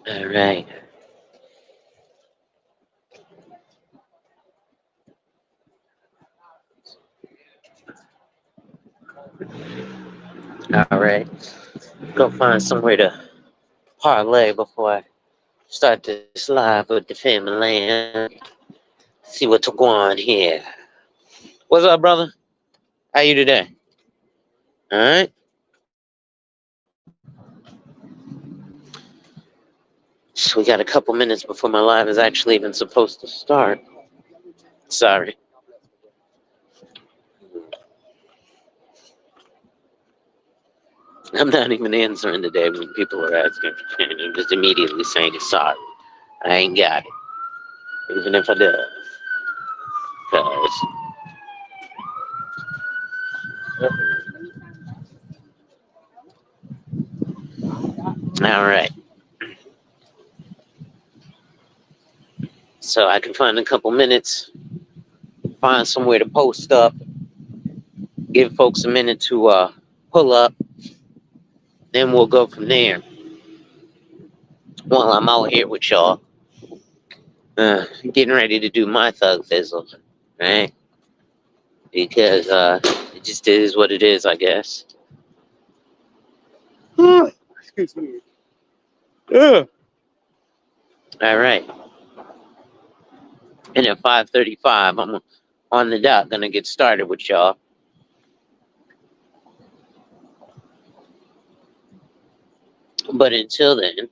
All right. All right. Go find somewhere to parlay before I start this live with the family land. See what's going on here. What's up, brother? How you today? All right. So we got a couple minutes before my live is actually even supposed to start. Sorry. I'm not even answering today when people are asking for change. I'm just immediately saying sorry. I ain't got it, even if I do. Cause all right, so I can find a couple minutes, find somewhere to post up, give folks a minute to pull up, then we'll go from there. While I'm out here with y'all, getting ready to do my thug fizzle, right? Because it just is what it is, I guess. Excuse me. All right. And at 5:35, I'm on the dot, gonna get started with y'all. But until then,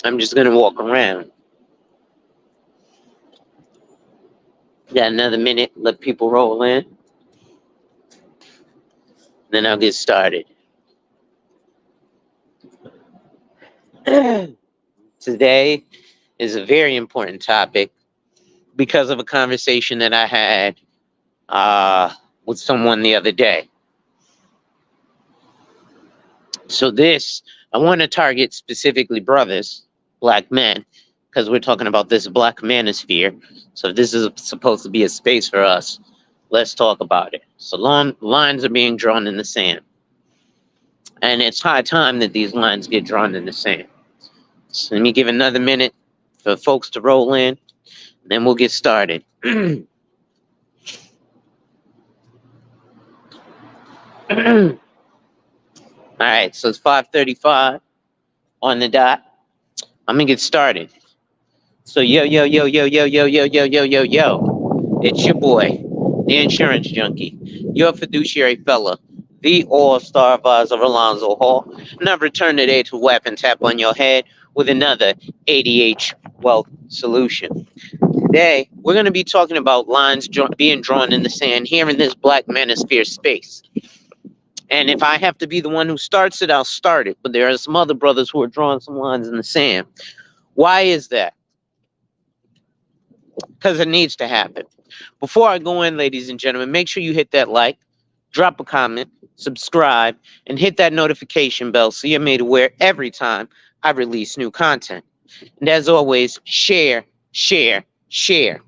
I'm just gonna walk around. Got another minute, let people roll in, then I'll get started. Today is a very important topic because of a conversation that I had with someone the other day. So I want to target specifically brothers, black men, because we're talking about this black manosphere. So if this is supposed to be a space for us, let's talk about it. So lines are being drawn in the sand. And it's high time that these lines get drawn in the sand. So let me give another minute for folks to roll in, then we'll get started. All right, so it's 5:35 on the dot. I'm gonna get started. So yo yo yo yo yo yo yo yo yo yo yo, it's your boy, the insurance junkie, your fiduciary fella, the all-star advisor Alonzo Hall, and I've returned today to whap and tap on your head with another ADH wealth solution. Today, we're going to be talking about lines being drawn in the sand here in this black manosphere space. And if I have to be the one who starts it, I'll start it. But there are some other brothers who are drawing some lines in the sand. Why is that? Because it needs to happen. Before I go in, ladies and gentlemen, make sure you hit that like, drop a comment, subscribe, and hit that notification bell so you're made aware every time I release new content. And as always, share, share, share.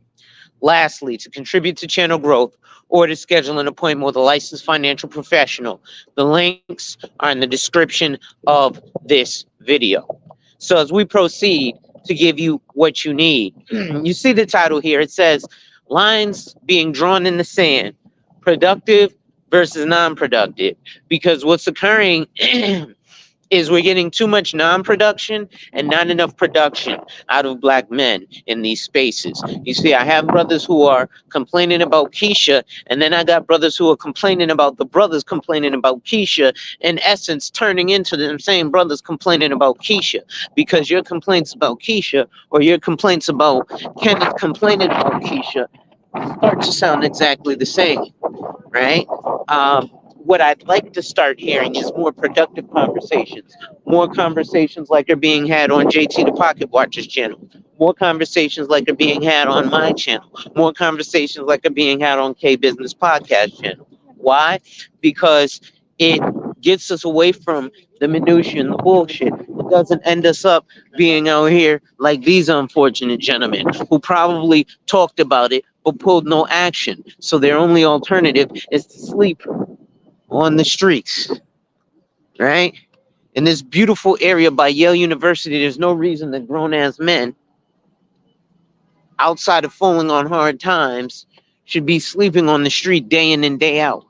Lastly, to contribute to channel growth or to schedule an appointment with a licensed financial professional, the links are in the description of this video. So as we proceed to give you what you need, you see the title here. It says lines being drawn in the sand, productive versus non-productive. Because what's occurring is we're getting too much non-production and not enough production out of black men in these spaces. You see, I have brothers who are complaining about Keisha, and then I got brothers who are complaining about the brothers complaining about Keisha, in essence turning into them same brothers complaining about Keisha, because your complaints about Keisha or your complaints about Kenneth complaining about Keisha start to sound exactly the same, right? What I'd like to start hearing is more productive conversations, more conversations like are being had on JT the Pocket Watchers channel, more conversations like are being had on my channel, more conversations like are being had on K Business Podcast channel. Why? Because it gets us away from the minutia and the bullshit. It doesn't end us up being out here like these unfortunate gentlemen who probably talked about it but pulled no action. So their only alternative is to sleep on the streets, right? in this beautiful area by Yale University, there's no reason that grown-ass men, outside of falling on hard times, should be sleeping on the street day in and day out.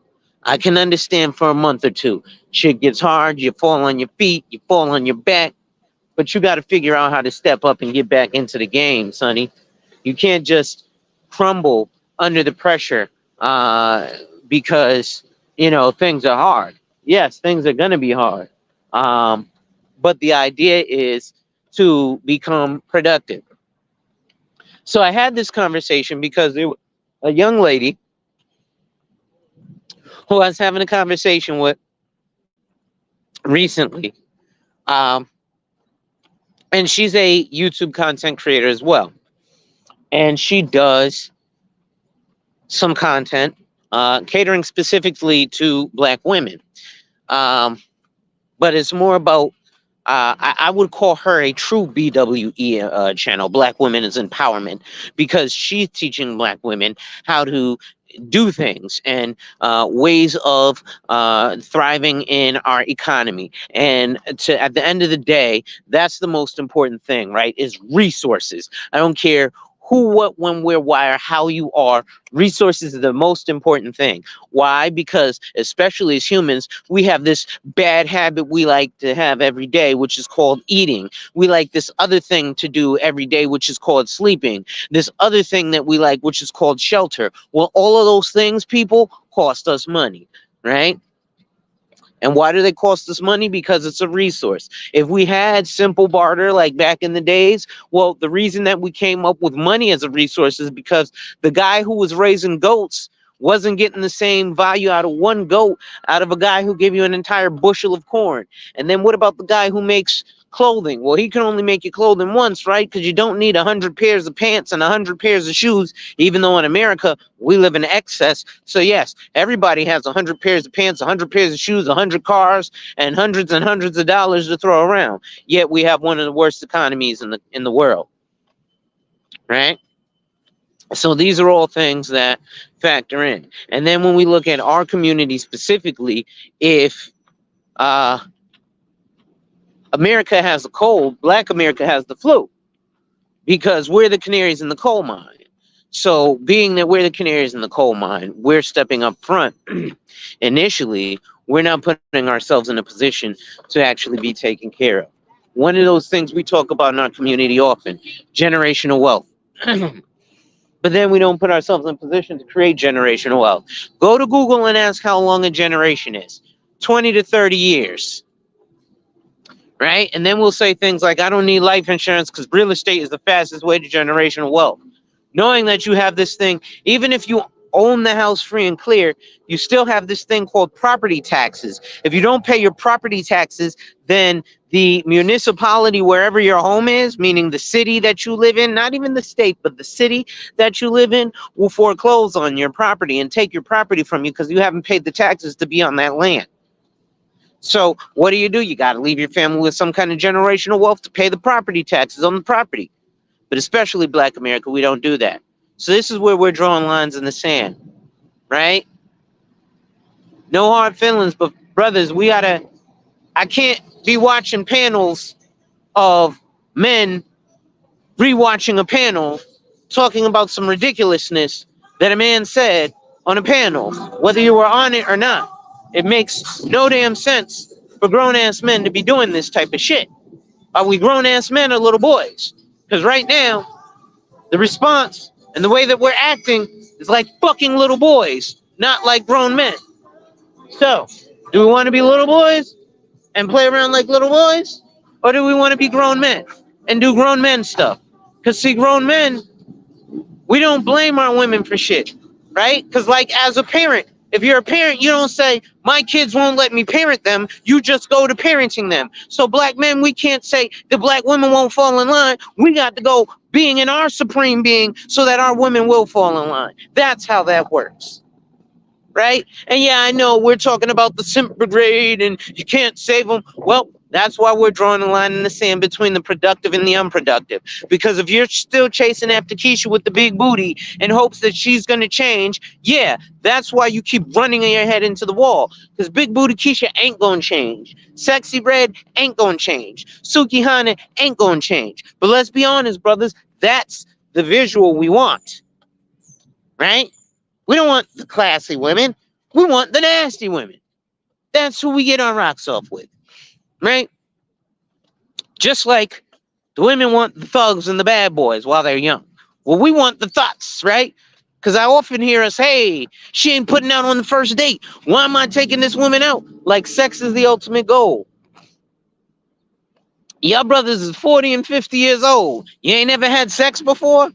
I can understand for a month or two. Shit gets hard, you fall on your feet, you fall on your back, but you got to figure out how to step up and get back into the game, sonny. You can't just crumble under the pressure because, things are hard. Yes, things are going to be hard. Um, but the idea is to become productive. So I had this conversation because a young lady who I was having a conversation with recently, um, and she's a YouTube content creator as well. And she does some content catering specifically to Black women. Um, but it's more about, I would call her a true BWE channel, Black Women's Empowerment, because she's teaching Black women how to do things and ways of thriving in our economy. And at the end of the day, that's the most important thing, right? Is resources. I don't care who, what, when, where, why, or how you are. Resources are the most important thing. Why? Because especially as humans, we have this bad habit we like to have every day, which is called eating. We like this other thing to do every day, which is called sleeping. This other thing that we like, which is called shelter. Well, all of those things, people, cost us money, right? And why do they cost us money? Because it's a resource. If we had simple barter like back in the days, well, the reason that we came up with money as a resource is because the guy who was raising goats wasn't getting the same value out of one goat out of a guy who gave you an entire bushel of corn. And then what about the guy who makes clothing? Well, he can only make you clothing once, right? Because you don't need 100 pairs of pants and 100 pairs of shoes, even though in America we live in excess. So yes, everybody has 100 pairs of pants, 100 pairs of shoes, 100 cars, and hundreds of dollars to throw around. Yet we have one of the worst economies in the world, right? So these are all things that factor in. And then when we look at our community specifically, if America has a cold, Black America has the flu, because we're the canaries in the coal mine. So being that we're the canaries in the coal mine, we're stepping up front. Initially, we're not putting ourselves in a position to actually be taken care of. One of those things we talk about in our community often, generational wealth. But then we don't put ourselves in a position to create generational wealth. Go to Google and ask how long a generation is. 20 to 30 years. Right? And then we'll say things like, I don't need life insurance because real estate is the fastest way to generational wealth. Knowing that you have this thing, even if you own the house free and clear, you still have this thing called property taxes. If you don't pay your property taxes, then the municipality, wherever your home is, meaning the city that you live in, not even the state, but the city that you live in, will foreclose on your property and take your property from you because you haven't paid the taxes to be on that land. So what do? You got to leave your family with some kind of generational wealth to pay the property taxes on the property. But especially Black America, we don't do that. So this is where we're drawing lines in the sand, right? No hard feelings, but brothers, I can't be watching panels of men rewatching a panel talking about some ridiculousness that a man said on a panel, whether you were on it or not. It makes no damn sense for grown-ass men to be doing this type of shit. Are we grown-ass men or little boys? Because right now, the response and the way that we're acting is like fucking little boys, not like grown men. So, do we want to be little boys and play around like little boys? Or do we want to be grown men and do grown men stuff? Because, see, grown men, we don't blame our women for shit, right? Because, like, as a parent, if you're a parent, you don't say, my kids won't let me parent them. You just go to parenting them. So Black men, we can't say the Black women won't fall in line. We got to go being in our supreme being so that our women will fall in line. That's how that works, right? And yeah, I know we're talking about the simp brigade and you can't save them. Well, That's why we're drawing a line in the sand between the productive and the unproductive. Because if you're still chasing after Keisha with the big booty in hopes that she's going to change, yeah, that's why you keep running your head into the wall. Because big booty Keisha ain't going to change. Sexy Red ain't going to change. Suki Hana ain't going to change. But let's be honest, brothers, that's the visual we want, right? We don't want the classy women. We want the nasty women. That's who we get our rocks off with, right? Just like the women want the thugs and the bad boys while they're young. Well, we want the thoughts, right? Because I often hear us, hey, she ain't putting out on the first date. Why am I taking this woman out? Like sex is the ultimate goal. Y'all brothers is 40 and 50 years old. You ain't never had sex before?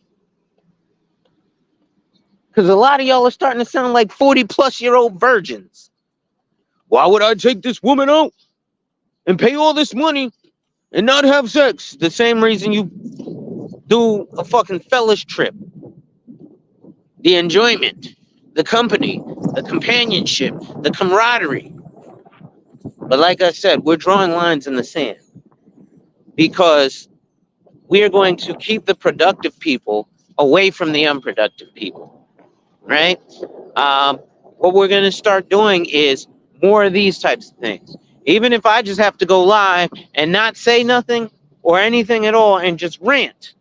Because a lot of y'all are starting to sound like 40-plus-year-old virgins. Why would I take this woman out and pay all this money and not have sex? The same reason you do a fucking fellas trip. The enjoyment, the company, the companionship, the camaraderie. But like I said, we're drawing lines in the sand because we are going to keep the productive people away from the unproductive people, right? What we're going to start doing is more of these types of things. Even if I just have to go live and not say nothing or anything at all and just rant,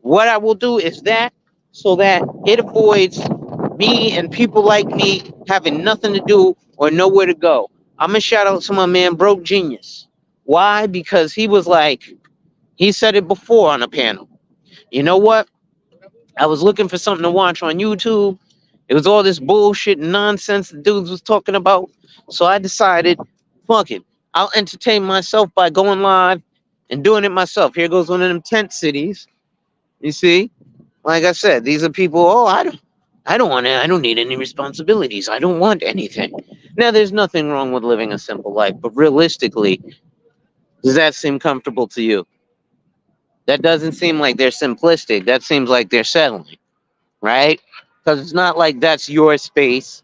what I will do is that so that it avoids me and people like me having nothing to do or nowhere to go. I'm going to shout out to my man, Broke Genius. Why? Because he was like, he said it before on a panel. You know what? I was looking for something to watch on YouTube. It was all this bullshit and nonsense the dudes was talking about. So I decided, fuck it. I'll entertain myself by going live and doing it myself. Here goes one of them tent cities. You see? Like I said, these are people, oh, I don't need any responsibilities. I don't want anything. Now, there's nothing wrong with living a simple life, but realistically, does that seem comfortable to you? That doesn't seem like they're simplistic. That seems like they're settling, right? Because it's not like that's your space,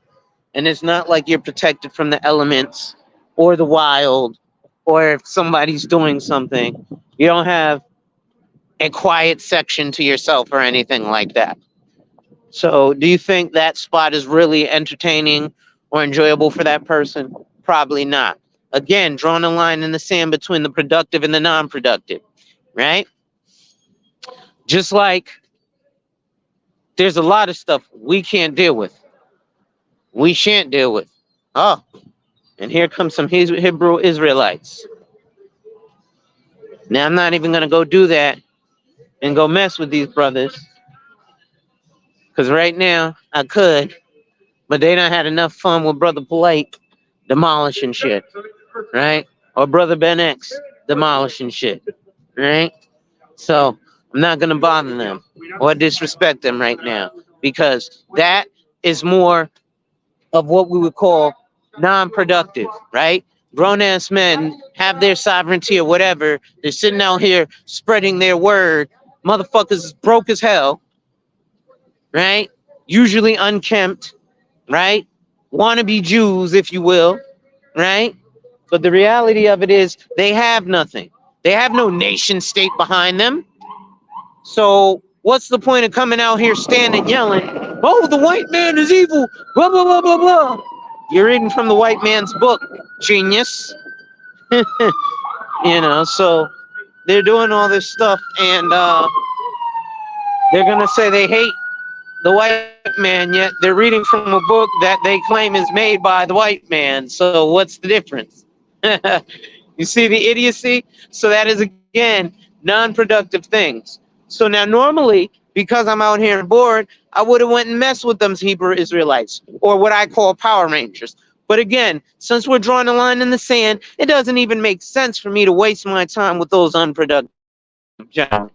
and it's not like you're protected from the elements or the wild, or if somebody's doing something, you don't have a quiet section to yourself or anything like that. So, do you think that spot is really entertaining or enjoyable for that person? Probably not. Again, drawing a line in the sand between the productive and the non productive, right? Just like there's a lot of stuff we can't deal with. We shan't deal with. Oh, and here comes some Hebrew Israelites. Now, I'm not even going to go do that and go mess with these brothers because right now I could, but they done had enough fun with Brother Polite demolishing shit, right? Or Brother Ben X demolishing shit, right? So I'm not going to bother them or disrespect them right now because that is more of what we would call non-productive, right? Grown-ass men have their sovereignty or whatever. They're sitting out here spreading their word. Motherfuckers is broke as hell, right? Usually unkempt, right? Wannabe Jews, if you will, right? But the reality of it is they have nothing. They have no nation state behind them. So what's the point of coming out here standing yelling, oh, the white man is evil, blah, blah, blah, blah, blah. You're reading from the white man's book, genius. So they're doing all this stuff and they're going to say they hate the white man, yet they're reading from a book that they claim is made by the white man. So what's the difference? You see the idiocy? So that is, again, non-productive things. So now normally, because I'm out here and bored, I would have went and messed with them Hebrew Israelites, or what I call Power Rangers. But again, since we're drawing a line in the sand, it doesn't even make sense for me to waste my time with those unproductive gentlemen.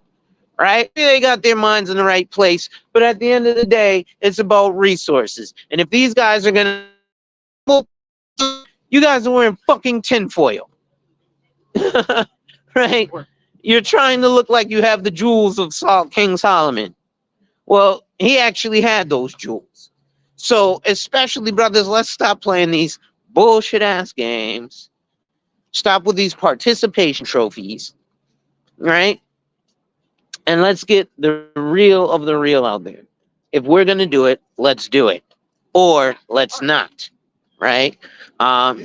Right? They got their minds in the right place, but at the end of the day, it's about resources. And if these guys are gonna, you guys are wearing fucking tinfoil, right? You're trying to look like you have the jewels of King Solomon. Well, he actually had those jewels. So, especially brothers, let's stop playing these bullshit ass games Stop with these participation trophies, right? And let's get the real of the real out there. If we're going to do it, let's do it. Or let's not, right?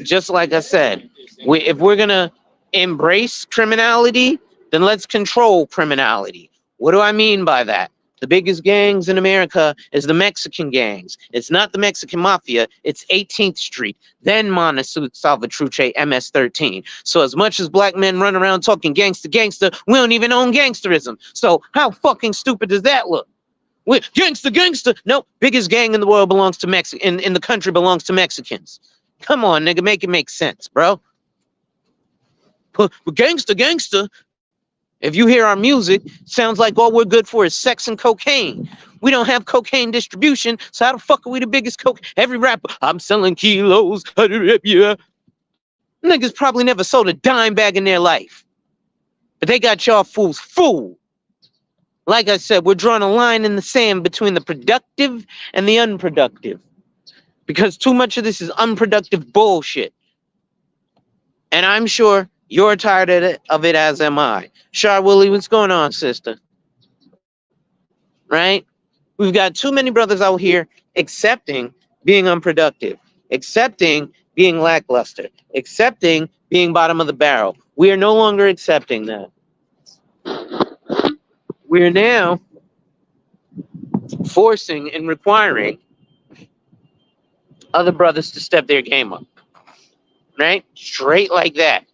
Just like I said, if we're going to embrace criminality, then let's control criminality. What do I mean by that? The biggest gangs in America is the Mexican gangs. It's not the Mexican mafia. It's 18th Street, then Montesut, Salvatruche, MS-13. So as much as black men run around talking gangster, we don't even own gangsterism. So how fucking stupid does that look? Gangster. No, biggest gang in the world belongs to in the country belongs to Mexicans. Come on, nigga, make it make sense, bro. Gangster. If you hear our music, sounds like all we're good for is sex and cocaine. We don't have cocaine distribution, so how the fuck are we the biggest coke? Every rapper, I'm selling kilos. Yeah. Niggas probably never sold a dime bag in their life. But they got y'all fools fooled. Like I said, we're drawing a line in the sand between the productive and the unproductive. Because too much of this is unproductive bullshit. And I'm sure you're tired of it, as am I. Char Willie, what's going on, sister? Right? We've got too many brothers out here accepting being unproductive, accepting being lackluster, accepting being bottom of the barrel. We are no longer accepting that. We are now forcing and requiring other brothers to step their game up. Right? Straight like that.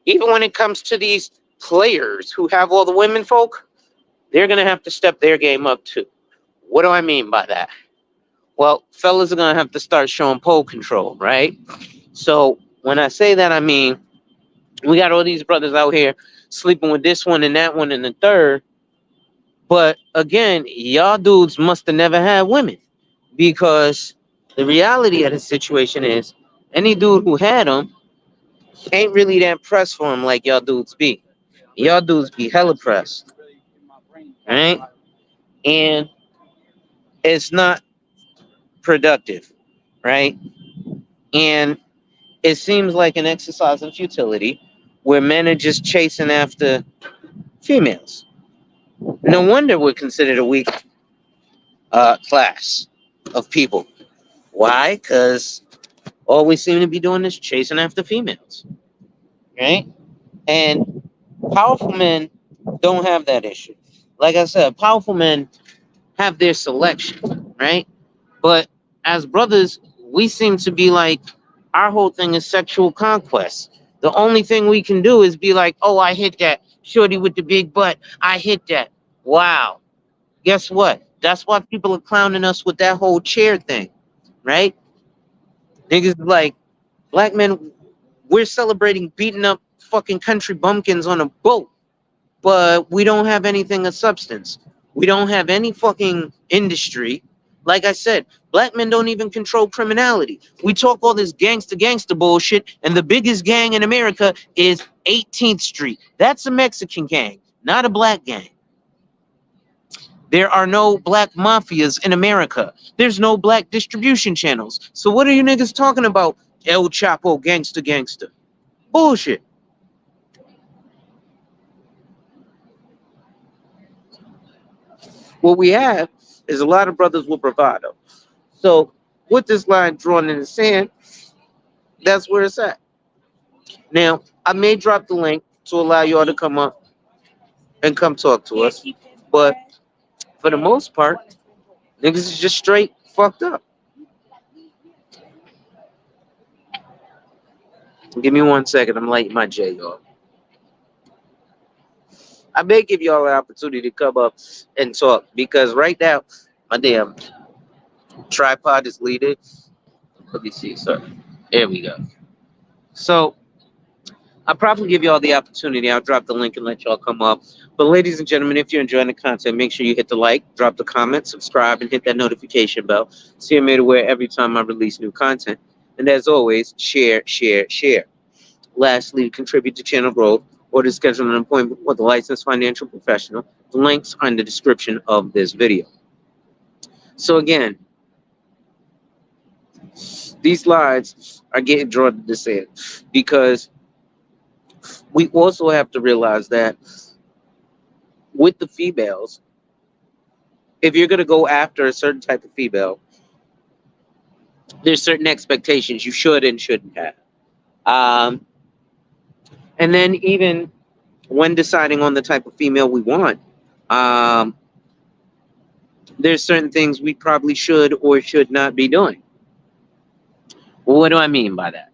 Even when it comes to these players who have all the women folk, they're going to have to step their game up too. What do I mean by that? Well, fellas are going to have to start showing pole control, right? So when I say that, I mean, we got all these brothers out here sleeping with this one and that one and the third. But again, y'all dudes must have never had women, because the reality of the situation is any dude who had them ain't really that pressed for him like y'all dudes be. Y'all dudes be hella pressed, right? And it's not productive, right? And it seems like an exercise in futility where men are just chasing after females. No wonder we're considered a weak class of people. Why? Because all we seem to be doing is chasing after females, right? And powerful men don't have that issue. Like I said, powerful men have their selection, right? But as brothers, we seem to be like, our whole thing is sexual conquest. The only thing we can do is be like, oh, I hit that. Shorty with the big butt. I hit that. Wow. Guess what? That's why people are clowning us with that whole chair thing, right? Niggas like, black men, we're celebrating beating up fucking country bumpkins on a boat, but we don't have anything of substance. We don't have any fucking industry. Like I said, black men don't even control criminality. We talk all this gangster bullshit, and the biggest gang in America is 18th Street. That's a Mexican gang, not a black gang. There are no black mafias in America. There's no black distribution channels. So what are you niggas talking about? El Chapo, gangster. Bullshit. What we have is a lot of brothers with bravado. So with this line drawn in the sand, that's where it's at. Now, I may drop the link to allow y'all to come up and come talk to us. But for the most part, niggas is just straight fucked up. Give me 1 second. I'm lighting my J, y'all. I may give y'all an opportunity to come up and talk, because right now, my damn tripod is leading. Let me see, sir. There we go. So I'll probably give y'all the opportunity. I'll drop the link and let y'all come up. But ladies and gentlemen, if you're enjoying the content, make sure you hit the like, drop the comment, subscribe, and hit that notification bell so you're made aware every time I release new content. And as always, share. Lastly, contribute to channel growth or to schedule an appointment with a licensed financial professional. The links are in the description of this video. So again, these slides are getting drawn to the sand because We also have to realize that with the females, if you're going to go after a certain type of female, there's certain expectations you should and shouldn't have. Um, and then even when deciding on the type of female we want, um, there's certain things we probably should or should not be doing. Well, what do I mean by that?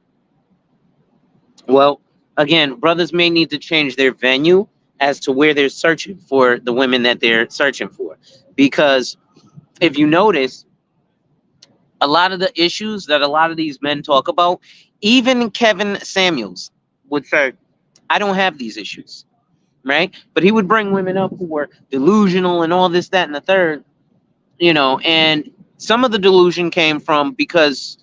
Well, again, brothers may need to change their venue as to where they're searching for the women that they're searching for. Because if you notice, a lot of the issues that a lot of these men talk about, even Kevin Samuels would say, I don't have these issues, right? But he would bring women up who were delusional and all this, that, and the third, and some of the delusion came from because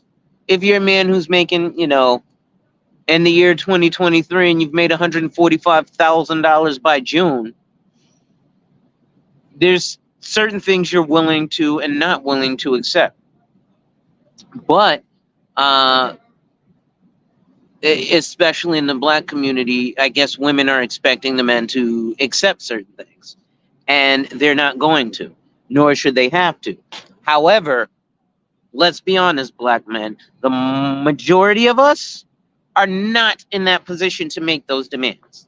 if you're a man who's making, in the year 2023 and you've made $145,000 by June, there's certain things you're willing to and not willing to accept. But especially in the black community, I guess women are expecting the men to accept certain things, and they're not going to, nor should they have to. However, let's be honest, black men, the majority of us are not in that position to make those demands.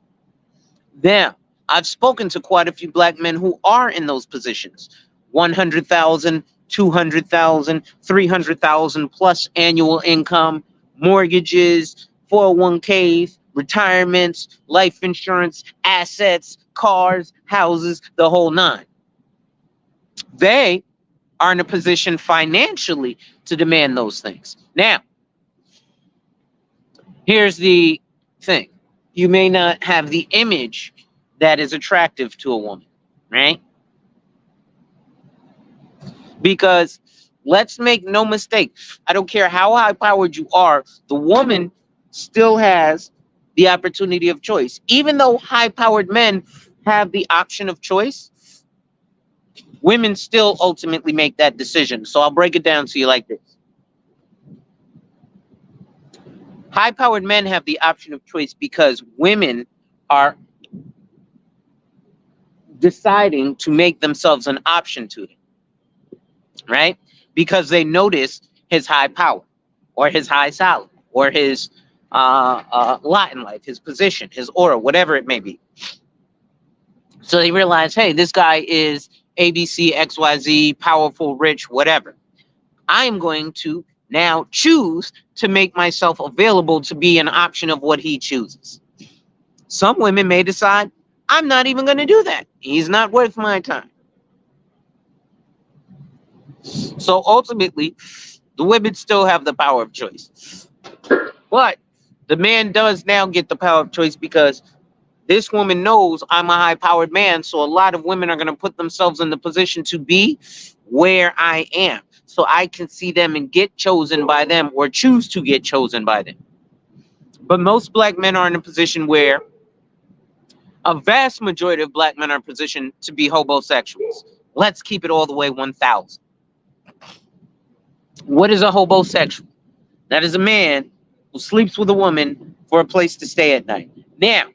Now, I've spoken to quite a few black men who are in those positions. 100,000, 200,000, 300,000 plus annual income, mortgages, 401ks, retirements, life insurance, assets, cars, houses, the whole nine. They are in a position financially to demand those things. Now, here's the thing. You may not have the image that is attractive to a woman, right? Because let's make no mistake, I don't care how high powered you are, the woman still has the opportunity of choice. Even though high powered men have the option of choice, women still ultimately make that decision. So I'll break it down to you like this. High powered men have the option of choice because women are deciding to make themselves an option to them, right? Because they notice his high power or his high salary or his lot in life, his position, his aura, whatever it may be. So they realize, hey, this guy is ABC, XYZ, powerful, rich, whatever. I am going to now choose to make myself available to be an option of what he chooses. Some women may decide, I'm not even going to do that. He's not worth my time. So ultimately, the women still have the power of choice. But the man does now get the power of choice because this woman knows I'm a high-powered man, so a lot of women are going to put themselves in the position to be where I am. So I can see them and get chosen by them or choose to get chosen by them. But most black men are in a position where a vast majority of black men are positioned to be homosexuals. Let's keep it all the way 1,000. What is a homosexual? That is a man who sleeps with a woman for a place to stay at night. Now,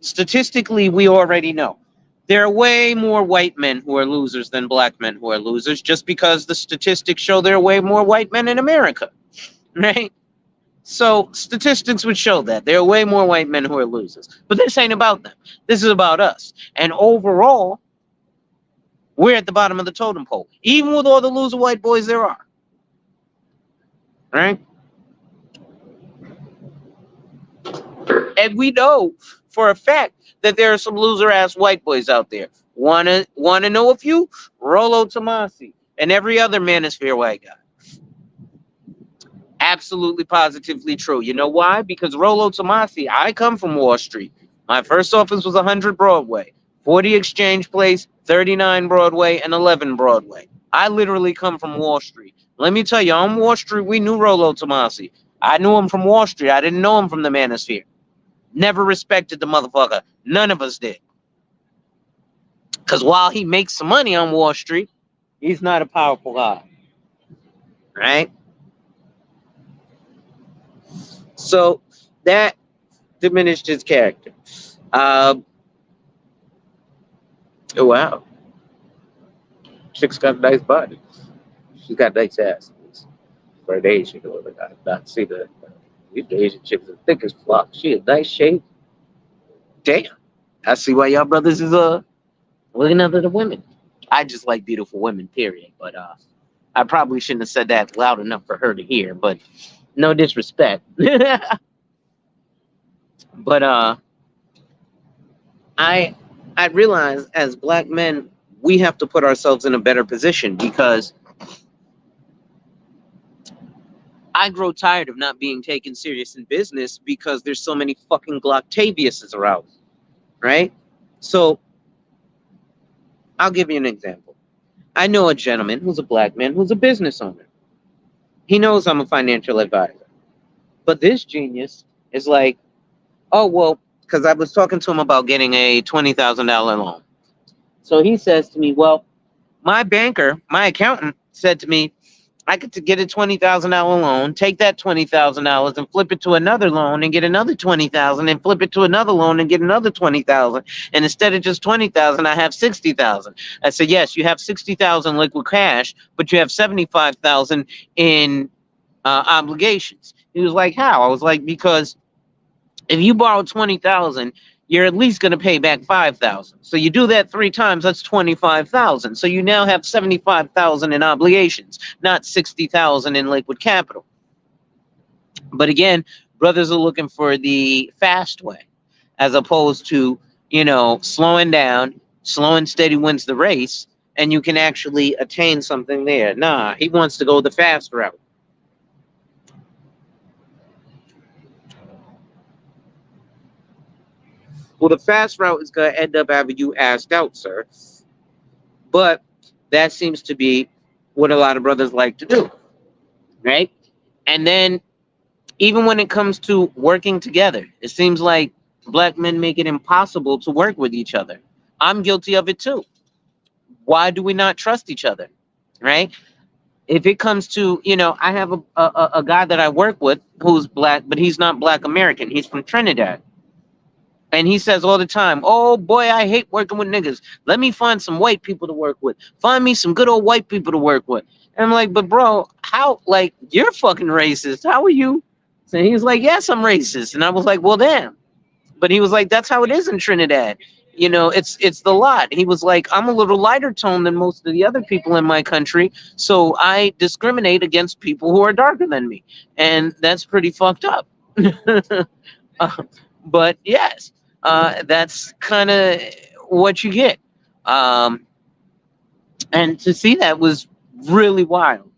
statistically, we already know there are way more white men who are losers than black men who are losers, just because the statistics show there are way more white men in America, right? So statistics would show that there are way more white men who are losers. But this ain't about them. This is about us. And overall, we're at the bottom of the totem pole, even with all the loser white boys there are, right? And we know for a fact that there are some loser ass white boys out there. Wanna know a few? Rollo Tomasi and every other manosphere white guy. Absolutely positively true. You know why? Because Rollo Tomasi, I come from Wall Street. My first office was 100 Broadway, 40 Exchange Place, 39 Broadway, and 11 Broadway. I literally come from Wall Street. Let me tell you, on Wall Street, we knew Rollo Tomasi. I knew him from Wall Street. I didn't know him from the manosphere. Never respected the motherfucker. None of us did. Because while he makes some money on Wall Street, he's not a powerful guy. Right? So that diminished his character. Oh, wow. Chick's got a nice body. She's got nice ass. For an Asian, or like I not see the these Asian chicks are thick as fuck. She a nice shape. Damn. I see why y'all brothers is looking after the women. I just like beautiful women, period. But I probably shouldn't have said that loud enough for her to hear. But no disrespect. But I I realize as black men we have to put ourselves in a better position because I grow tired of not being taken serious in business because there's so many fucking Glocktaviuses around, right? So I'll give you an example. I know a gentleman who's a black man who's a business owner. He knows I'm a financial advisor. But this genius is like, oh, well, because I was talking to him about getting a $20,000 loan. So he says to me, well, my banker, my accountant said to me, I could get a $20,000 loan, take that $20,000 and flip it to another loan and get another 20,000 and flip it to another loan and get another 20,000. And instead of just 20,000, I have 60,000. I said, yes, you have 60,000 liquid cash, but you have 75,000 in obligations. He was like, how? I was like, because if you borrow 20,000, you're at least going to pay back 5,000. So you do that 3 times, that's 25,000. So you now have 75,000 in obligations, not 60,000 in liquid capital. But again, brothers are looking for the fast way, as opposed to, slowing down. Slow and steady wins the race, and you can actually attain something there. Nah, he wants to go the fast route. Well, the fast route is going to end up having you asked out, sir. But that seems to be what a lot of brothers like to do, right? And then even when it comes to working together, it seems like black men make it impossible to work with each other. I'm guilty of it too. Why do we not trust each other, right? If it comes to, I have a guy that I work with who's black, but he's not black American. He's from Trinidad. And he says all the time, oh boy, I hate working with niggas. Let me find some white people to work with. Find me some good old white people to work with. And I'm like, but bro, how, like, you're fucking racist. How are you? And he was like, yes, I'm racist. And I was like, well, damn. But he was like, that's how it is in Trinidad. It's the lot. He was like, I'm a little lighter toned than most of the other people in my country. So I discriminate against people who are darker than me. And that's pretty fucked up. But yes. That's kind of what you get. And to see that was really wild.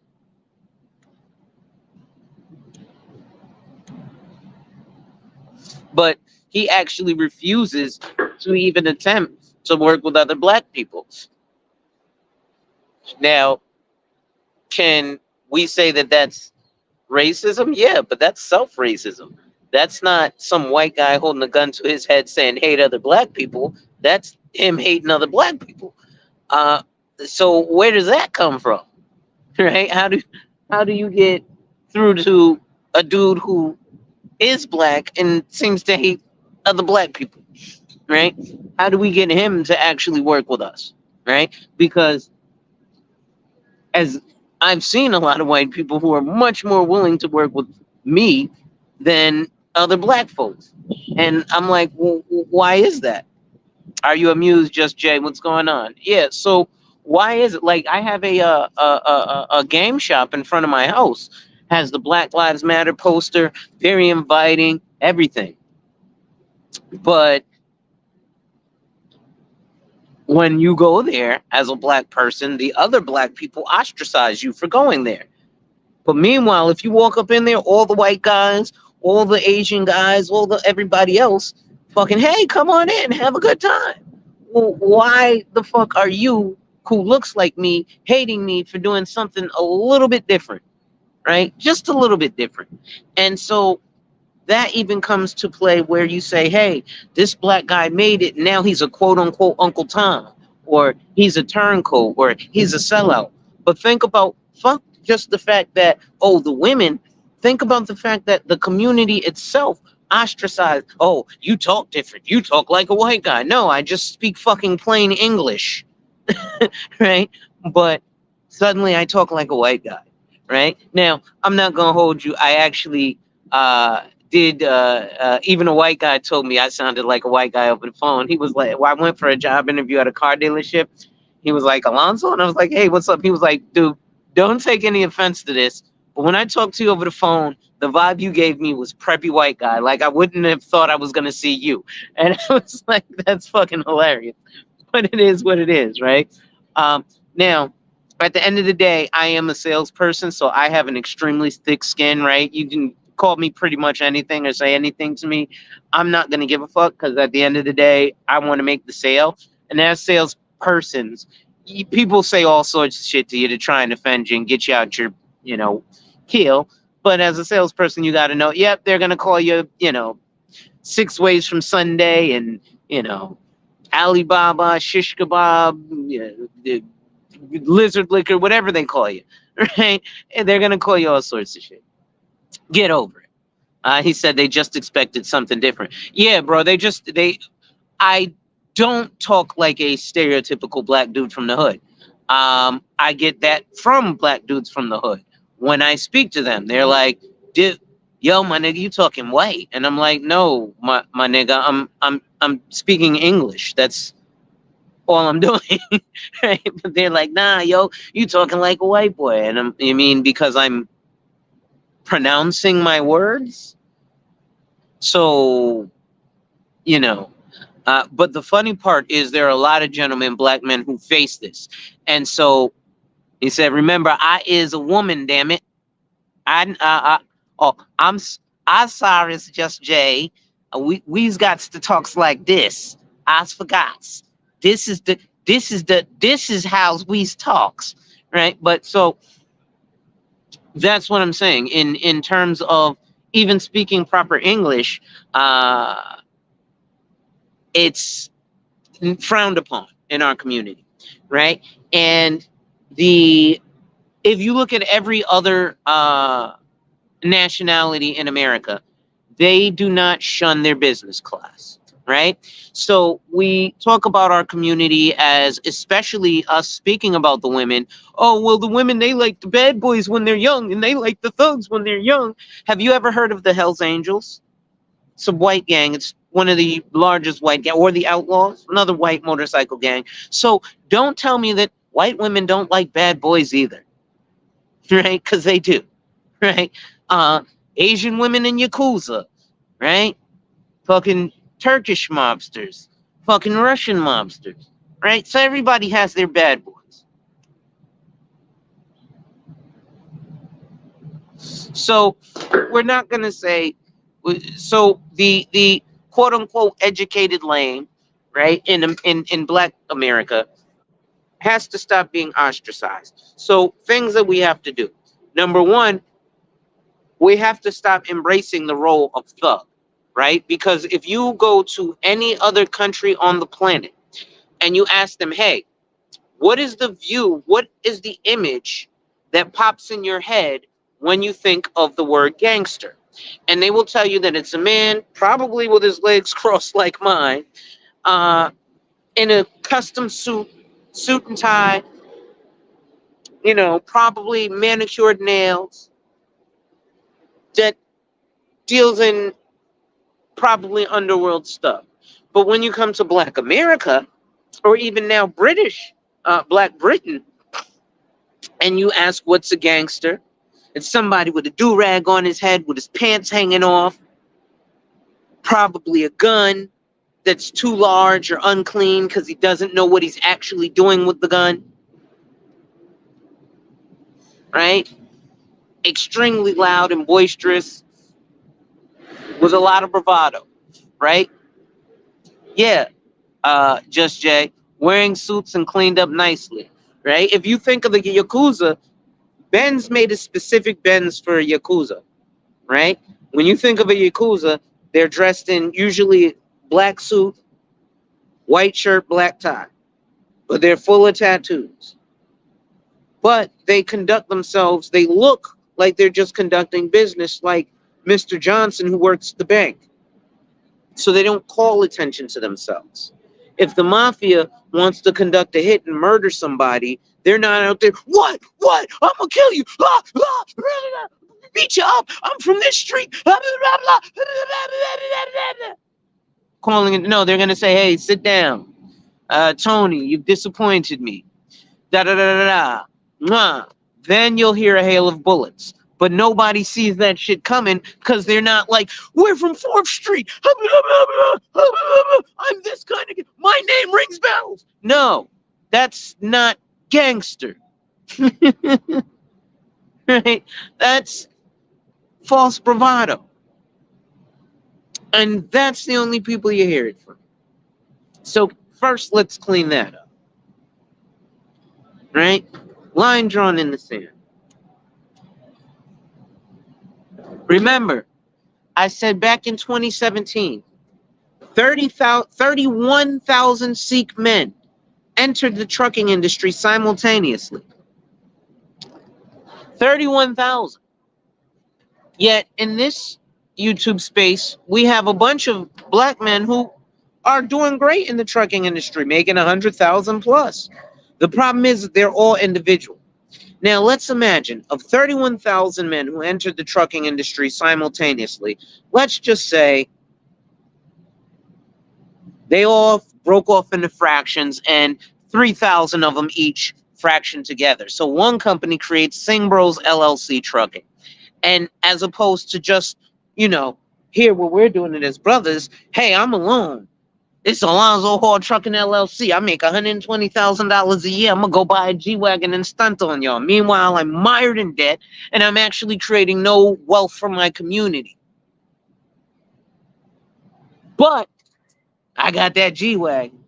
But he actually refuses to even attempt to work with other black people. Now, can we say that that's racism? Yeah, but that's self-racism. That's not some white guy holding a gun to his head saying hate other black people. That's him hating other black people. Uh, so where does that come from, right? How do you get through to a dude who is black and seems to hate other black people, right? How do we get him to actually work with us, right? Because as I've seen a lot of white people who are much more willing to work with me than other black folks. And I'm like, well, why is that? Are you amused, Just Jay? What's going on? Yeah, so why is it like I have a game shop in front of my house, has the Black Lives Matter poster, very inviting, everything. But when you go there as a black person, the other black people ostracize you for going there. But meanwhile, if you walk up in there, all the white guys, all the Asian guys, all the everybody else, fucking, hey, come on in, have a good time. Well, why the fuck are you, who looks like me, hating me for doing something a little bit different, right? Just a little bit different. And so that even comes to play where you say, hey, this black guy made it. Now he's a quote unquote Uncle Tom, or he's a turncoat, or he's a sellout. But think about, fuck just the fact that, oh, the women, think about the fact that the community itself ostracized. Oh, you talk different. You talk like a white guy. No, I just speak fucking plain English, right? But suddenly I talk like a white guy, right? Now, I'm not gonna hold you. I actually did. Even a white guy told me I sounded like a white guy over the phone. He was like, well, I went for a job interview at a car dealership. He was like, Alonso, and I was like, hey, what's up? He was like, dude, don't take any offense to this, but when I talked to you over the phone, the vibe you gave me was preppy white guy. Like I wouldn't have thought I was gonna see you, and I was like, that's fucking hilarious. But it is what it is, right? Now, at the end of the day, I am a salesperson, so I have an extremely thick skin, right? You can call me pretty much anything or say anything to me. I'm not going to give a fuck because at the end of the day, I want to make the sale. And as salespersons, people say all sorts of shit to you to try and offend you and get you out your, keel. But as a salesperson, you got to know, yep, they're going to call you, 6 ways from Sunday and, Alibaba, shish kebab, lizard liquor, whatever they call you, right? And they're gonna call you all sorts of shit. Get over it. He said they just expected something different. Yeah, bro. I don't talk like a stereotypical black dude from the hood. I get that from black dudes from the hood. When I speak to them, they're like, yo, my nigga, you talking white? And I'm like, no, my nigga, I'm speaking English. That's all I'm doing. Right? But they're like, nah, yo, you talking like a white boy. And you mean because I'm pronouncing my words? So, you know, but the funny part is there are a lot of gentlemen, black men, who face this. And so he said, remember, I is a woman, damn it. Oh, I sorry, it's just Jay. We's got to talks like this. I forgot. This is how we's talks, right? But so that's what I'm saying. In terms of even speaking proper English, it's frowned upon in our community, right? And if you look at every other nationality in America, they do not shun their business class, right? So we talk about our community as, especially us speaking about the women. Oh, well, the women, they like the bad boys when they're young and they like the thugs when they're young. Have you ever heard of the Hells Angels? It's a white gang. It's one of the largest white gang, or the Outlaws, another white motorcycle gang. So don't tell me that white women don't like bad boys either, right? Because they do, right? Asian women in Yakuza, right? Fucking Turkish mobsters, fucking Russian mobsters, right? So everybody has their bad boys. So we're not gonna say, so the quote unquote educated lane, right, in Black America has to stop being ostracized. So things that we have to do. Number one, we have to stop embracing the role of thug, right? Because if you go to any other country on the planet and you ask them, hey, what is the view, what is the image that pops in your head when you think of the word gangster? And they will tell you that it's a man, probably with his legs crossed like mine, in a custom suit and tie, probably manicured nails, that deals in probably underworld stuff. But when you come to Black America, or even now British, Black Britain, and you ask what's a gangster, it's somebody with a do-rag on his head, with his pants hanging off, probably a gun that's too large or unclean because he doesn't know what he's actually doing with the gun, right? Extremely loud and boisterous, with a lot of bravado, right? Yeah, Just Jay, wearing suits and cleaned up nicely, right? If you think of the Yakuza, Ben's made a specific Ben's for Yakuza, right? When you think of a Yakuza, they're dressed in usually black suit, white shirt, black tie, but they're full of tattoos. But they conduct themselves, they look like they're just conducting business, like Mr. Johnson, who works at the bank. so they don't call attention to themselves. If the mafia wants to conduct a hit and murder somebody, they're not out there, what? I'm gonna kill you. Beat you up. I'm from this street. Calling it, no, they're gonna say, hey, sit down. Tony, you've disappointed me. Da da da da da. Mwah. Then you'll hear a hail of bullets. But nobody sees that shit coming because they're not like, we're from 4th Street. I'm this kind of, my name rings bells. No, that's not gangster. Right? That's false bravado. And that's the only people you hear it from. So first, let's clean that up. Right? Line drawn in the sand. Remember, I said back in 2017, 31,000 Sikh men entered the trucking industry simultaneously. 31,000. Yet in this YouTube space, we have a bunch of black men who are doing great in the trucking industry, making 100,000 plus. The problem is that they're all individual. Now, let's imagine of 31,000 men who entered the trucking industry simultaneously, let's just say they all broke off into fractions and 3,000 of them each fractioned together. So one company creates Singh Bros LLC Trucking. And as opposed to just, here where we're doing it as brothers, hey, I'm alone. It's Alonzo Hall Trucking LLC. I make $120,000 a year. I'm going to go buy a G-Wagon and stunt on y'all. Meanwhile, I'm mired in debt, and I'm actually creating no wealth for my community. But I got that G-Wagon.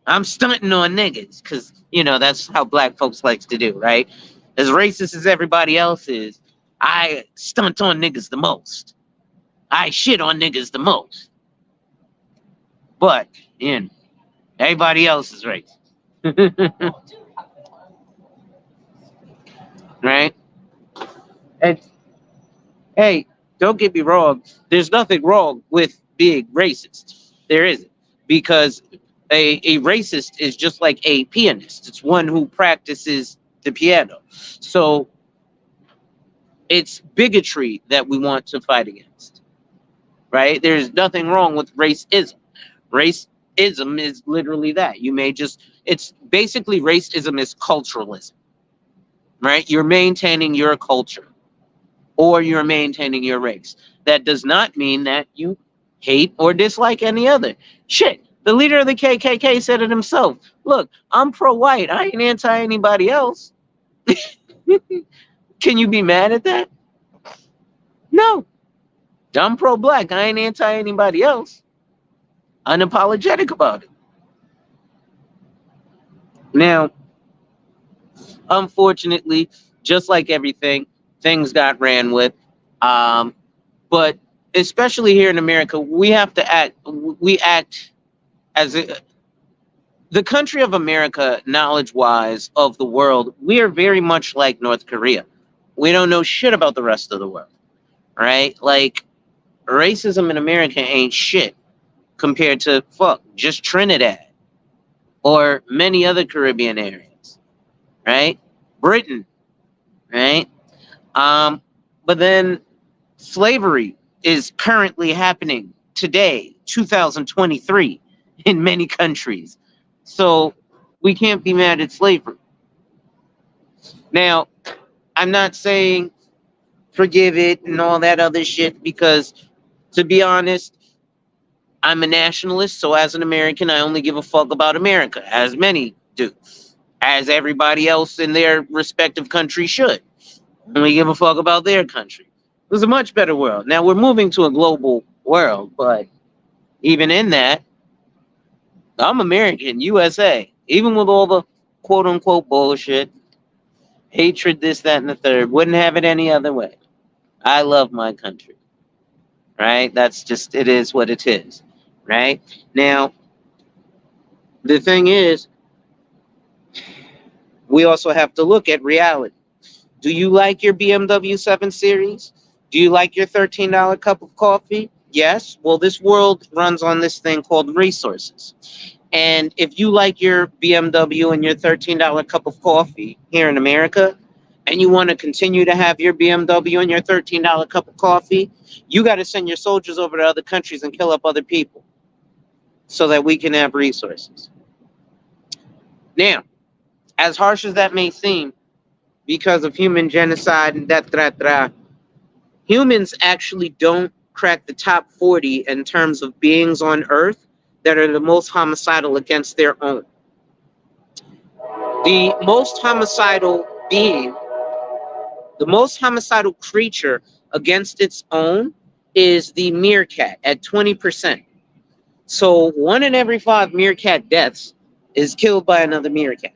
I'm stunting on niggas because, that's how black folks likes to do, right? As racist as everybody else is, I stunt on niggas the most. I shit on niggas the most. But, everybody else is racist. Right? And, hey, don't get me wrong. There's nothing wrong with being racist. There isn't. Because a racist is just like a pianist. It's one who practices the piano. So, it's bigotry that we want to fight against. Right? There's nothing wrong with racism. Racism is literally that. It's basically racism is culturalism, right? You're maintaining your culture or you're maintaining your race. That does not mean that you hate or dislike any other. Shit, the leader of the KKK said it himself. Look, I'm pro-white. I ain't anti anybody else. Can you be mad at that? No. I'm pro-black. I ain't anti anybody else. Unapologetic about it. Now, unfortunately, just like everything, things got ran with. But especially here in America, we act as the country of America, knowledge-wise, of the world. We are very much like North Korea. We don't know shit about the rest of the world, right? Like, racism in America ain't shit compared to, just Trinidad or many other Caribbean areas, right? Britain, right? But then slavery is currently happening today, 2023, in many countries. So we can't be mad at slavery. Now, I'm not saying forgive it and all that other shit because, to be honest, I'm a nationalist, so as an American, I only give a fuck about America, as many do, as everybody else in their respective country should. Only give a fuck about their country. It was a much better world. Now, we're moving to a global world, but even in that, I'm American, USA. Even with all the quote-unquote bullshit, hatred, this, that, and the third, wouldn't have it any other way. I love my country, right? That's just, it is what it is. Right? Now, the thing is, we also have to look at reality. Do you like your BMW 7 Series? Do you like your $13 cup of coffee? Yes. Well, this world runs on this thing called resources. And if you like your BMW and your $13 cup of coffee here in America, and you want to continue to have your BMW and your $13 cup of coffee, you got to send your soldiers over to other countries and kill up other people so that we can have resources. Now, as harsh as that may seem, because of human genocide and that, humans actually don't crack the top 40 in terms of beings on Earth that are the most homicidal against their own. The most homicidal being, the most homicidal creature against its own is the meerkat at 20%. So 1 in every 5 meerkat deaths is killed by another meerkat.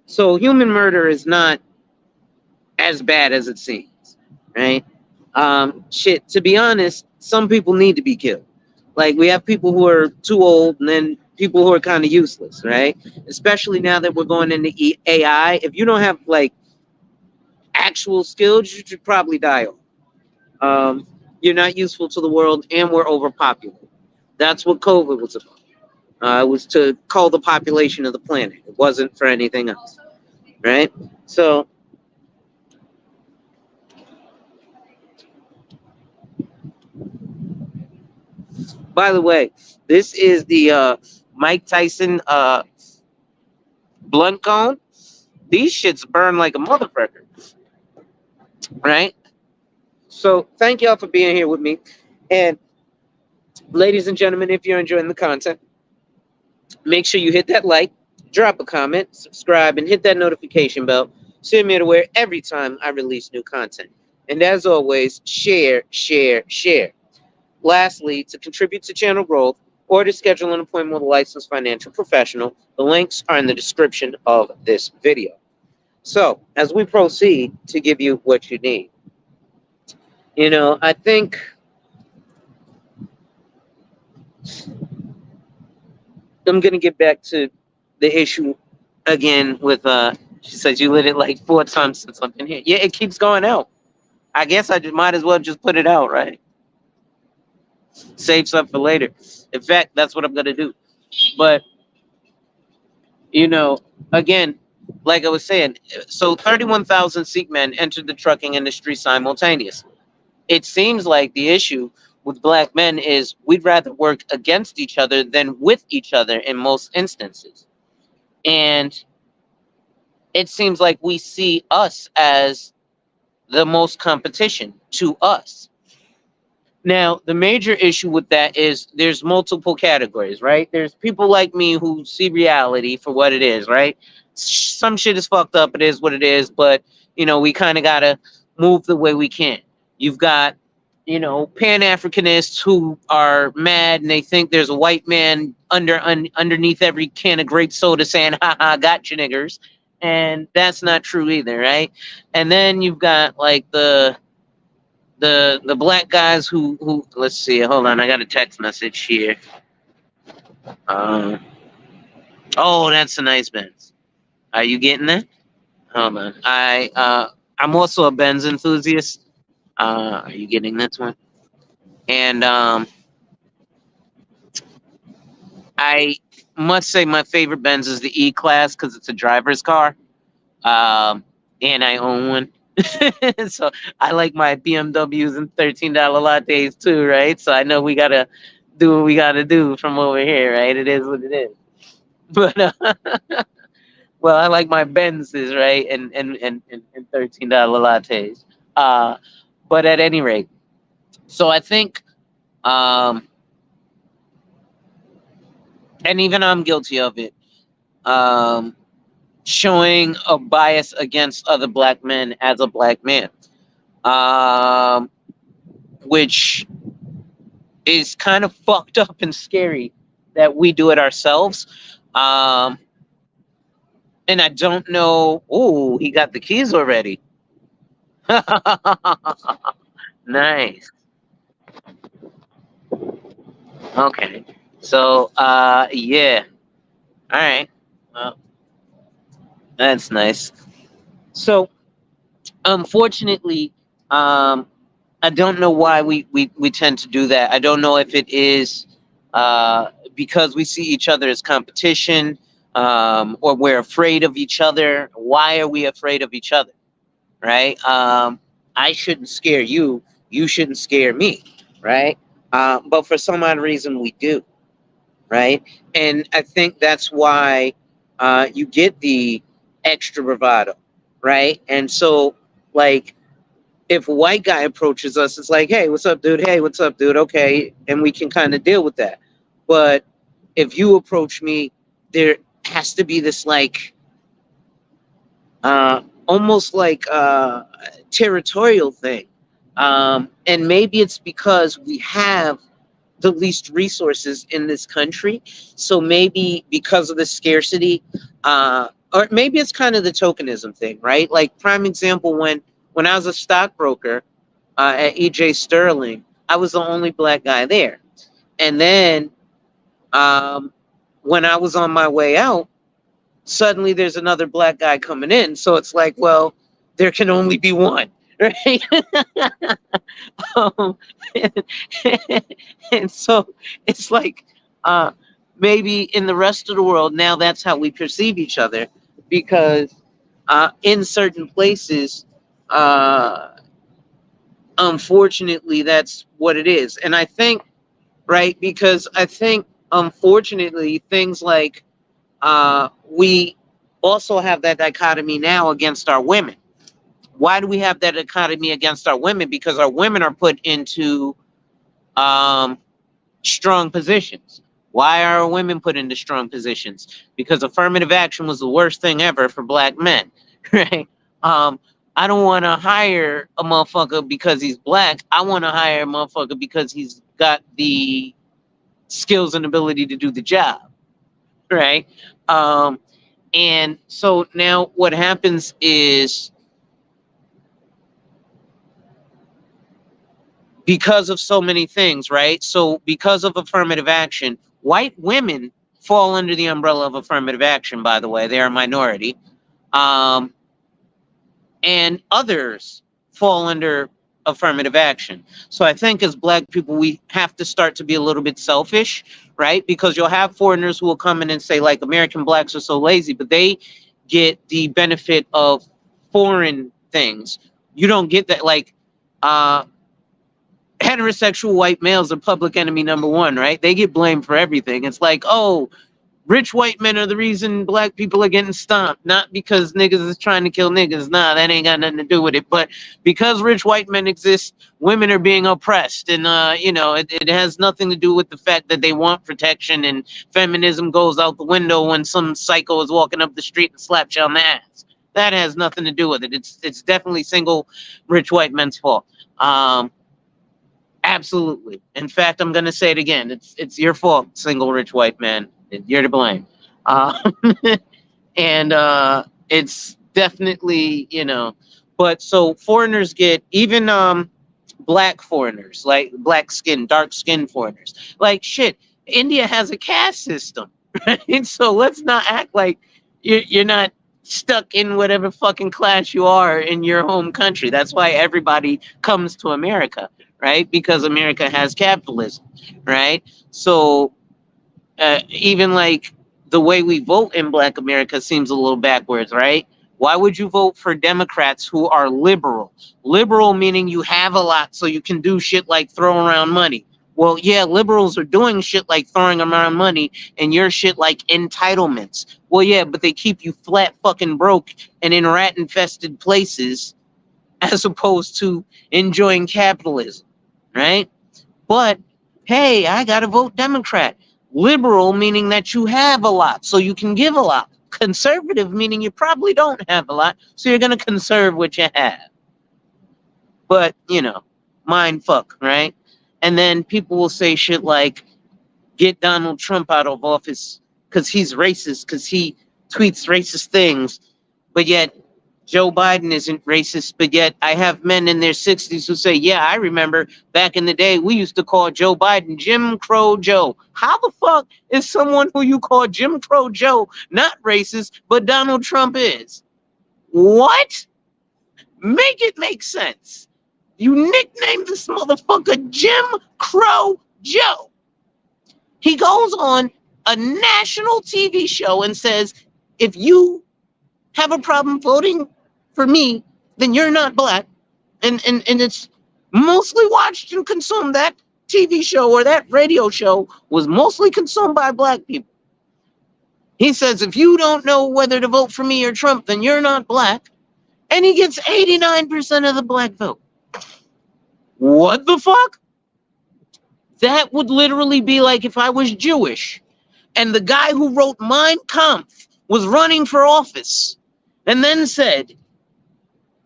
So human murder is not as bad as it seems, right? Shit, to be honest, some people need to be killed. Like, we have people who are too old and then people who are kind of useless, right? Especially now that we're going into AI. If you don't have, like, actual skills, you should probably die off. You're not useful to the world, and we're overpopulated. That's what COVID was about. It was to cull the population of the planet. It wasn't for anything else, right? So, by the way, this is the Mike Tyson blunt cone. These shits burn like a motherfucker, right? So, thank y'all for being here with me. And, ladies and gentlemen, if you're enjoying the content, make sure you hit that like, drop a comment, subscribe, and hit that notification bell so you're made aware every time I release new content. And as always, share, share, share. Lastly, to contribute to channel growth or to schedule an appointment with a licensed financial professional, the links are in the description of this video. So, as we proceed to give you what you need, I think I'm going to get back to the issue again with, she says you lit it like 4 times since I've been here. Yeah, it keeps going out. I guess I might as well just put it out, right? Save some for later. In fact, that's what I'm going to do. But, again, like I was saying, so 31,000 Sikh men entered the trucking industry simultaneously. It seems like the issue with black men is we'd rather work against each other than with each other in most instances. And it seems like we see us as the most competition to us. Now, the major issue with that is there's multiple categories, right? There's people like me who see reality for what it is, right? Some shit is fucked up. It is what it is. But, we kind of got to move the way we can. You've got, Pan-Africanists who are mad and they think there's a white man underneath every can of grape soda saying, ha ha, gotcha niggers. And that's not true either, right? And then you've got like the black guys who let's see, hold on, I got a text message here. Oh, that's a nice Benz. Are you getting that? Hold on. I'm also a Benz enthusiast. Are you getting this one? And I must say my favorite Benz is the E-Class because it's a driver's car. And I own one. So I like my BMWs and $13 lattes too, right? So I know we gotta do what we gotta do from over here, right? It is what it is. But well, I like my Benzes, right? And $13 lattes. But at any rate, so I think and even I'm guilty of it. Showing a bias against other black men as a black man. Which is kind of fucked up and scary that we do it ourselves. And I don't know. Oh, he got the keys already. Nice. Okay. So, yeah. All right. Well, that's nice. So, unfortunately, I don't know why we tend to do that. I don't know if it is because we see each other as competition, or we're afraid of each other. Why are we afraid of each other? Right? I shouldn't scare you. You shouldn't scare me. Right? But for some odd reason, we do. Right? And I think that's why you get the extra bravado. Right? And so, like, if a white guy approaches us, it's like, hey, what's up, dude? Hey, what's up, dude? Okay. And we can kind of deal with that. But if you approach me, there has to be this like almost like territorial thing. And maybe it's because we have the least resources in this country. So maybe because of the scarcity, or maybe it's kind of the tokenism thing, right? Like prime example, when I was a stockbroker at EJ Sterling, I was the only black guy there. And then um, when I was on my way out, suddenly there's another black guy coming in. So it's like, well, there can only be one, right? um, and, and so it's like maybe in the rest of the world, now that's how we perceive each other because in certain places, unfortunately, that's what it is. And I think, right, because I think, unfortunately, things like we also have that dichotomy now against our women. Why do we have that dichotomy against our women? Because our women are put into um, strong positions. Why are women put into strong positions? Because affirmative action was the worst thing ever for black men, right? Um, I don't want to hire a motherfucker because he's black. I want to hire a motherfucker because he's got the skills and ability to do the job, right? Um, and so now what happens is because of so many things, right? So because of affirmative action, white women fall under the umbrella of affirmative action, by the way. They are a minority. Um, and others fall under affirmative action. So I think as black people, we have to start to be a little bit selfish, right? Because you'll have foreigners who will come in and say, like, American blacks are so lazy, but they get the benefit of foreign things. You don't get that. Like, heterosexual white males are public enemy number one, right? They get blamed for everything. It's like, oh, rich white men are the reason black people are getting stomped, not because niggas is trying to kill niggas. Nah, that ain't got nothing to do with it. But because rich white men exist, women are being oppressed. And, it has nothing to do with the fact that they want protection and feminism goes out the window when some psycho is walking up the street and slaps you on the ass. That has nothing to do with it. It's definitely single rich white men's fault. Absolutely. In fact, I'm going to say it again. It's your fault, single rich white man. You're to blame. Uh, and it's definitely, but so foreigners get even black foreigners, like black skin, dark skin foreigners. Like shit, India has a caste system, right? So let's not act like you're not stuck in whatever fucking class you are in your home country. That's why everybody comes to America, right? Because America has capitalism, right? So even like the way we vote in Black America seems a little backwards, right? Why would you vote for Democrats who are liberal? Liberal meaning you have a lot so you can do shit like throw around money. Well, yeah, liberals are doing shit like throwing around money and your shit like entitlements. Well, yeah, but they keep you flat fucking broke and in rat infested places as opposed to enjoying capitalism, right? But hey, I got to vote Democrat. Liberal meaning that you have a lot, so you can give a lot. Conservative meaning you probably don't have a lot, so you're going to conserve what you have. But, mind fuck, right? And then people will say shit like, get Donald Trump out of office because he's racist, because he tweets racist things. But yet Joe Biden isn't racist, but yet I have men in their 60s who say, yeah, I remember back in the day, we used to call Joe Biden Jim Crow Joe. How the fuck is someone who you call Jim Crow Joe not racist, but Donald Trump is? What? Make it make sense. You nicknamed this motherfucker Jim Crow Joe. He goes on a national TV show and says, if you have a problem voting for me, then you're not black. And it's mostly watched and consumed. That TV show or that radio show was mostly consumed by black people. He says, if you don't know whether to vote for me or Trump, then you're not black. And he gets 89% of the black vote. What the fuck? That would literally be like if I was Jewish and the guy who wrote Mein Kampf was running for office and then said,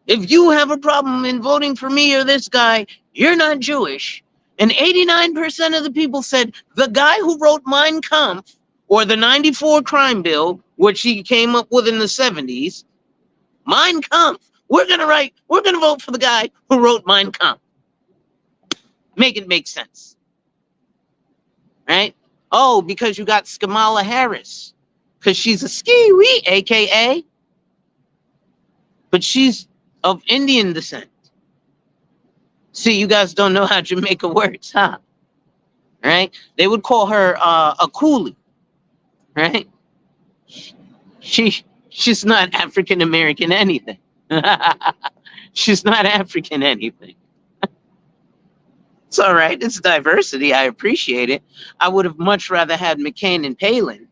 if you have a problem in voting for me or this guy, you're not Jewish. And 89% of the people said the guy who wrote Mein Kampf or the 94 crime bill, which he came up with in the 70s, Mein Kampf. We're going to vote for the guy who wrote Mein Kampf. Make it make sense. Right? Oh, because you got Kamala Harris. Because she's a ski-wee, AKA. But she's of Indian descent. See, you guys don't know how Jamaica works, huh? Right? They would call her a coolie. Right? She's not African American anything. She's not African anything. It's all right. It's diversity. I appreciate it. I would have much rather had McCain and Palin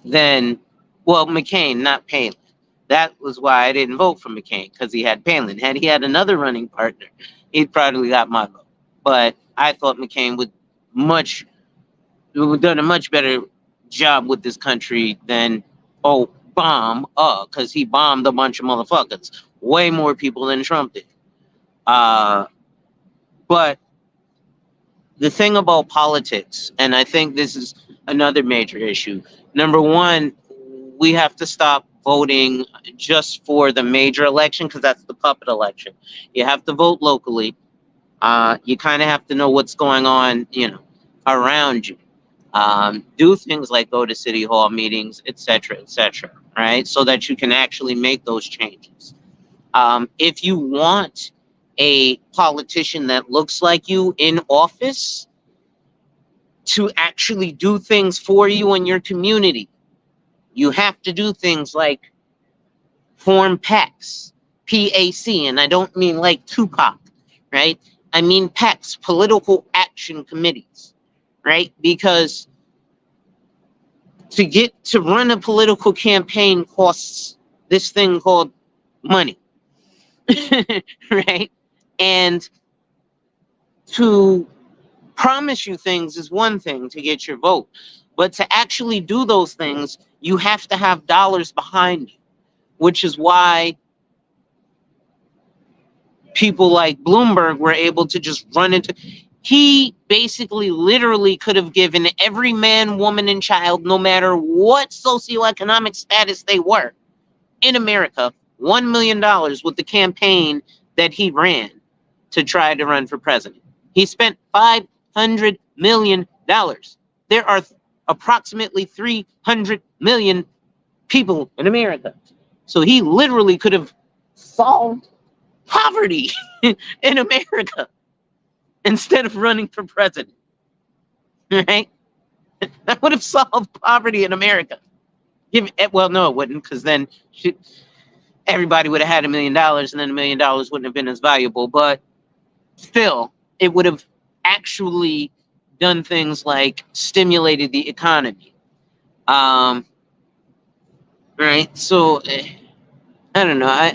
than, well, McCain, not Palin. That was why I didn't vote for McCain, because he had Palin. Had he had another running partner, he'd probably got my vote. But I thought McCain would have done a much better job with this country than Obama, because he bombed a bunch of motherfuckers, way more people than Trump did. But the thing about politics, and I think this is another major issue. Number one, we have to stop voting just for the major election, because that's the puppet election. You have to vote locally. You kind of have to know what's going on, around you. Do things like go to city hall meetings, etc., right? So that you can actually make those changes. If you want a politician that looks like you in office to actually do things for you and your community, you have to do things like form PACs, PAC, and I don't mean like Tupac, right? I mean PACs, political action committees, right? Because to run a political campaign costs this thing called money, right? And to promise you things is one thing to get your vote, but to actually do those things, you have to have dollars behind you, which is why people like Bloomberg were able to just run into. He basically literally could have given every man, woman, and child, no matter what socioeconomic status they were in America, $1 million with the campaign that he ran to try to run for president. He spent $500 million. There are approximately 300 million people in America. So he literally could have solved poverty in America instead of running for president. Right? That would have solved poverty in America. Well, no, it wouldn't, because then everybody would have had $1 million, and then $1 million wouldn't have been as valuable. But still, it would have actually done things like stimulated the economy. Right? So, I don't know.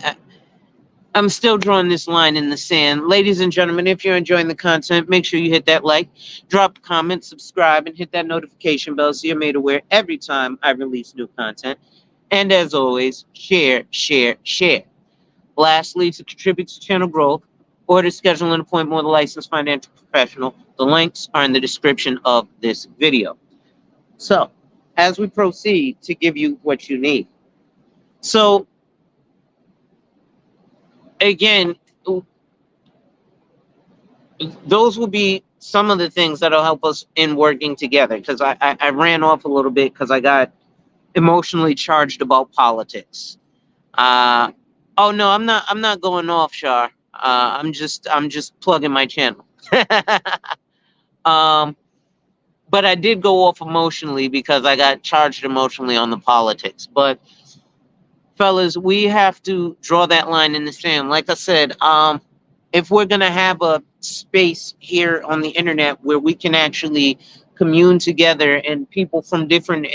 I'm still drawing this line in the sand. Ladies and gentlemen, if you're enjoying the content, make sure you hit that like, drop a comment, subscribe, and hit that notification bell so you're made aware every time I release new content. And as always, share, share, share. Lastly, to contribute to channel growth or to schedule an appointment with a licensed financial professional, the links are in the description of this video. So, as we proceed to give you what you need. So, again, those will be some of the things that'll help us in working together, because I ran off a little bit because I got emotionally charged about politics. Oh no, I'm not going off, Shar. I'm just plugging my channel. um, but I did go off emotionally because I got charged emotionally on the politics. But fellas, we have to draw that line in the sand. Like I said, if we're gonna have a space here on the internet where we can actually commune together and people from different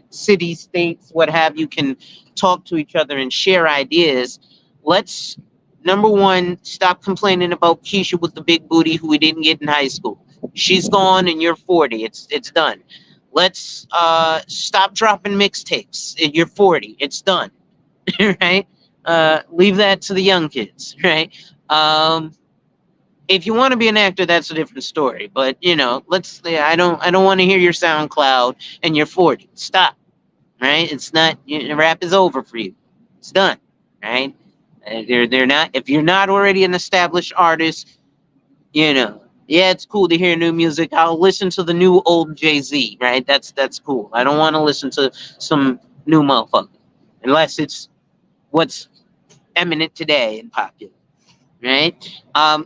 cities, states, what have you, can talk to each other and share ideas, let's number one stop complaining about Keisha with the big booty who we didn't get in high school. She's gone and you're 40. It's done. Let's stop dropping mixtapes. You're 40. It's done. Right? Leave that to the young kids, right? If you want to be an actor, that's a different story. But let's. Yeah, I don't want to hear your SoundCloud and you're 40. Stop, right? It's not. Rap is over for you. It's done, right? They're not. If you're not already an established artist, yeah, it's cool to hear new music. I'll listen to the new old Jay-Z, right? That's cool. I don't want to listen to some new motherfucker unless it's what's eminent today and popular, right?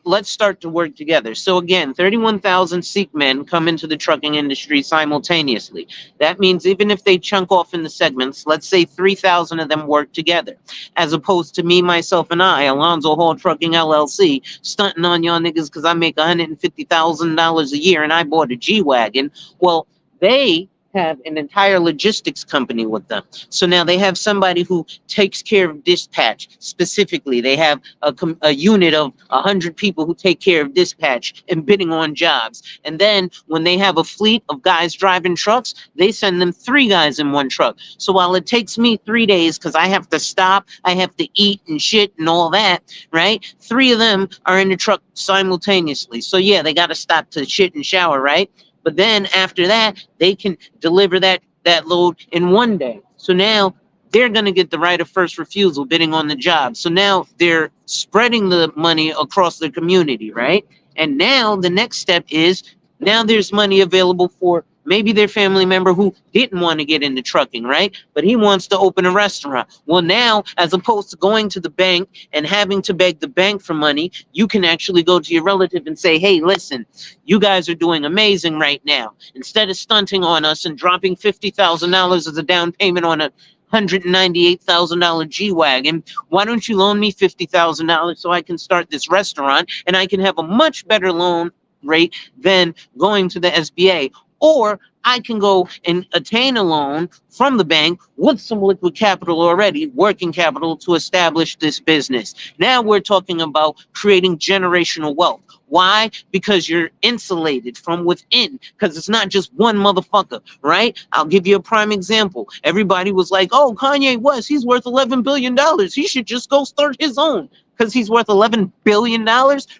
Let's start to work together. So again, 31,000 Sikh men come into the trucking industry simultaneously. That means even if they chunk off in the segments, let's say 3,000 of them work together, as opposed to me, myself, and I, Alonzo Hall Trucking LLC, stunting on y'all niggas because I make $150,000 a year and I bought a G-Wagon. Well, they have an entire logistics company with them. So now they have somebody who takes care of dispatch specifically. They have a unit of 100 people who take care of dispatch and bidding on jobs. And then when they have a fleet of guys driving trucks, they send them 3 guys in one truck. So while it takes me 3 days because I have to stop, I have to eat and shit and all that, right? 3 of them are in the truck simultaneously. So yeah, they got to stop to shit and shower, right? But then after that, they can deliver that load in 1 day. So now they're going to get the right of first refusal bidding on the job. So now they're spreading the money across the community, right? And now the next step is now there's money available for maybe their family member who didn't want to get into trucking, right? But he wants to open a restaurant. Well, now, as opposed to going to the bank and having to beg the bank for money, you can actually go to your relative and say, hey, listen, you guys are doing amazing right now. Instead of stunting on us and dropping $50,000 as a down payment on a $198,000 G-Wagon, why don't you loan me $50,000 so I can start this restaurant and I can have a much better loan rate than going to the SBA? Or I can go and attain a loan from the bank with some liquid capital already, working capital, to establish this business. Now we're talking about creating generational wealth. Why? Because you're insulated from within, because it's not just one motherfucker, right? I'll give you a prime example. Everybody was like, oh, Kanye West, he's worth $11 billion. He should just go start his own because he's worth $11 billion?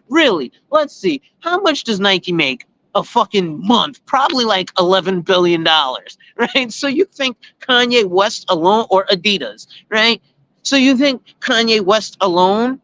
Really? Let's see. How much does Nike make a fucking month? Probably like $11 billion, right? So you think Kanye West alone, or Adidas, right? So you think Kanye West alone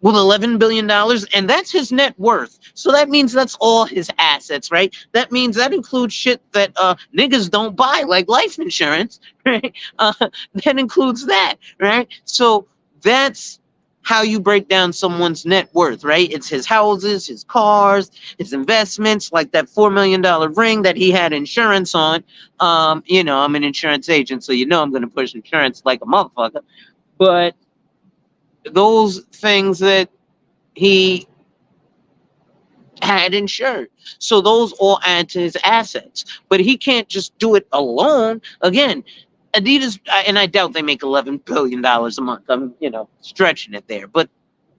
with $11 billion, and that's his net worth. So that means that's all his assets, right? That means that includes shit that niggas don't buy, like life insurance, right? That includes that, right? So that's how you break down someone's net worth, right? It's his houses, his cars, his investments, like that $4 million ring that he had insurance on. I'm an insurance agent, so I'm going to push insurance like a motherfucker. But those things that he had insured. So those all add to his assets. But he can't just do it alone. Again, Adidas, and I doubt they make $11 billion a month. I'm, stretching it there. But,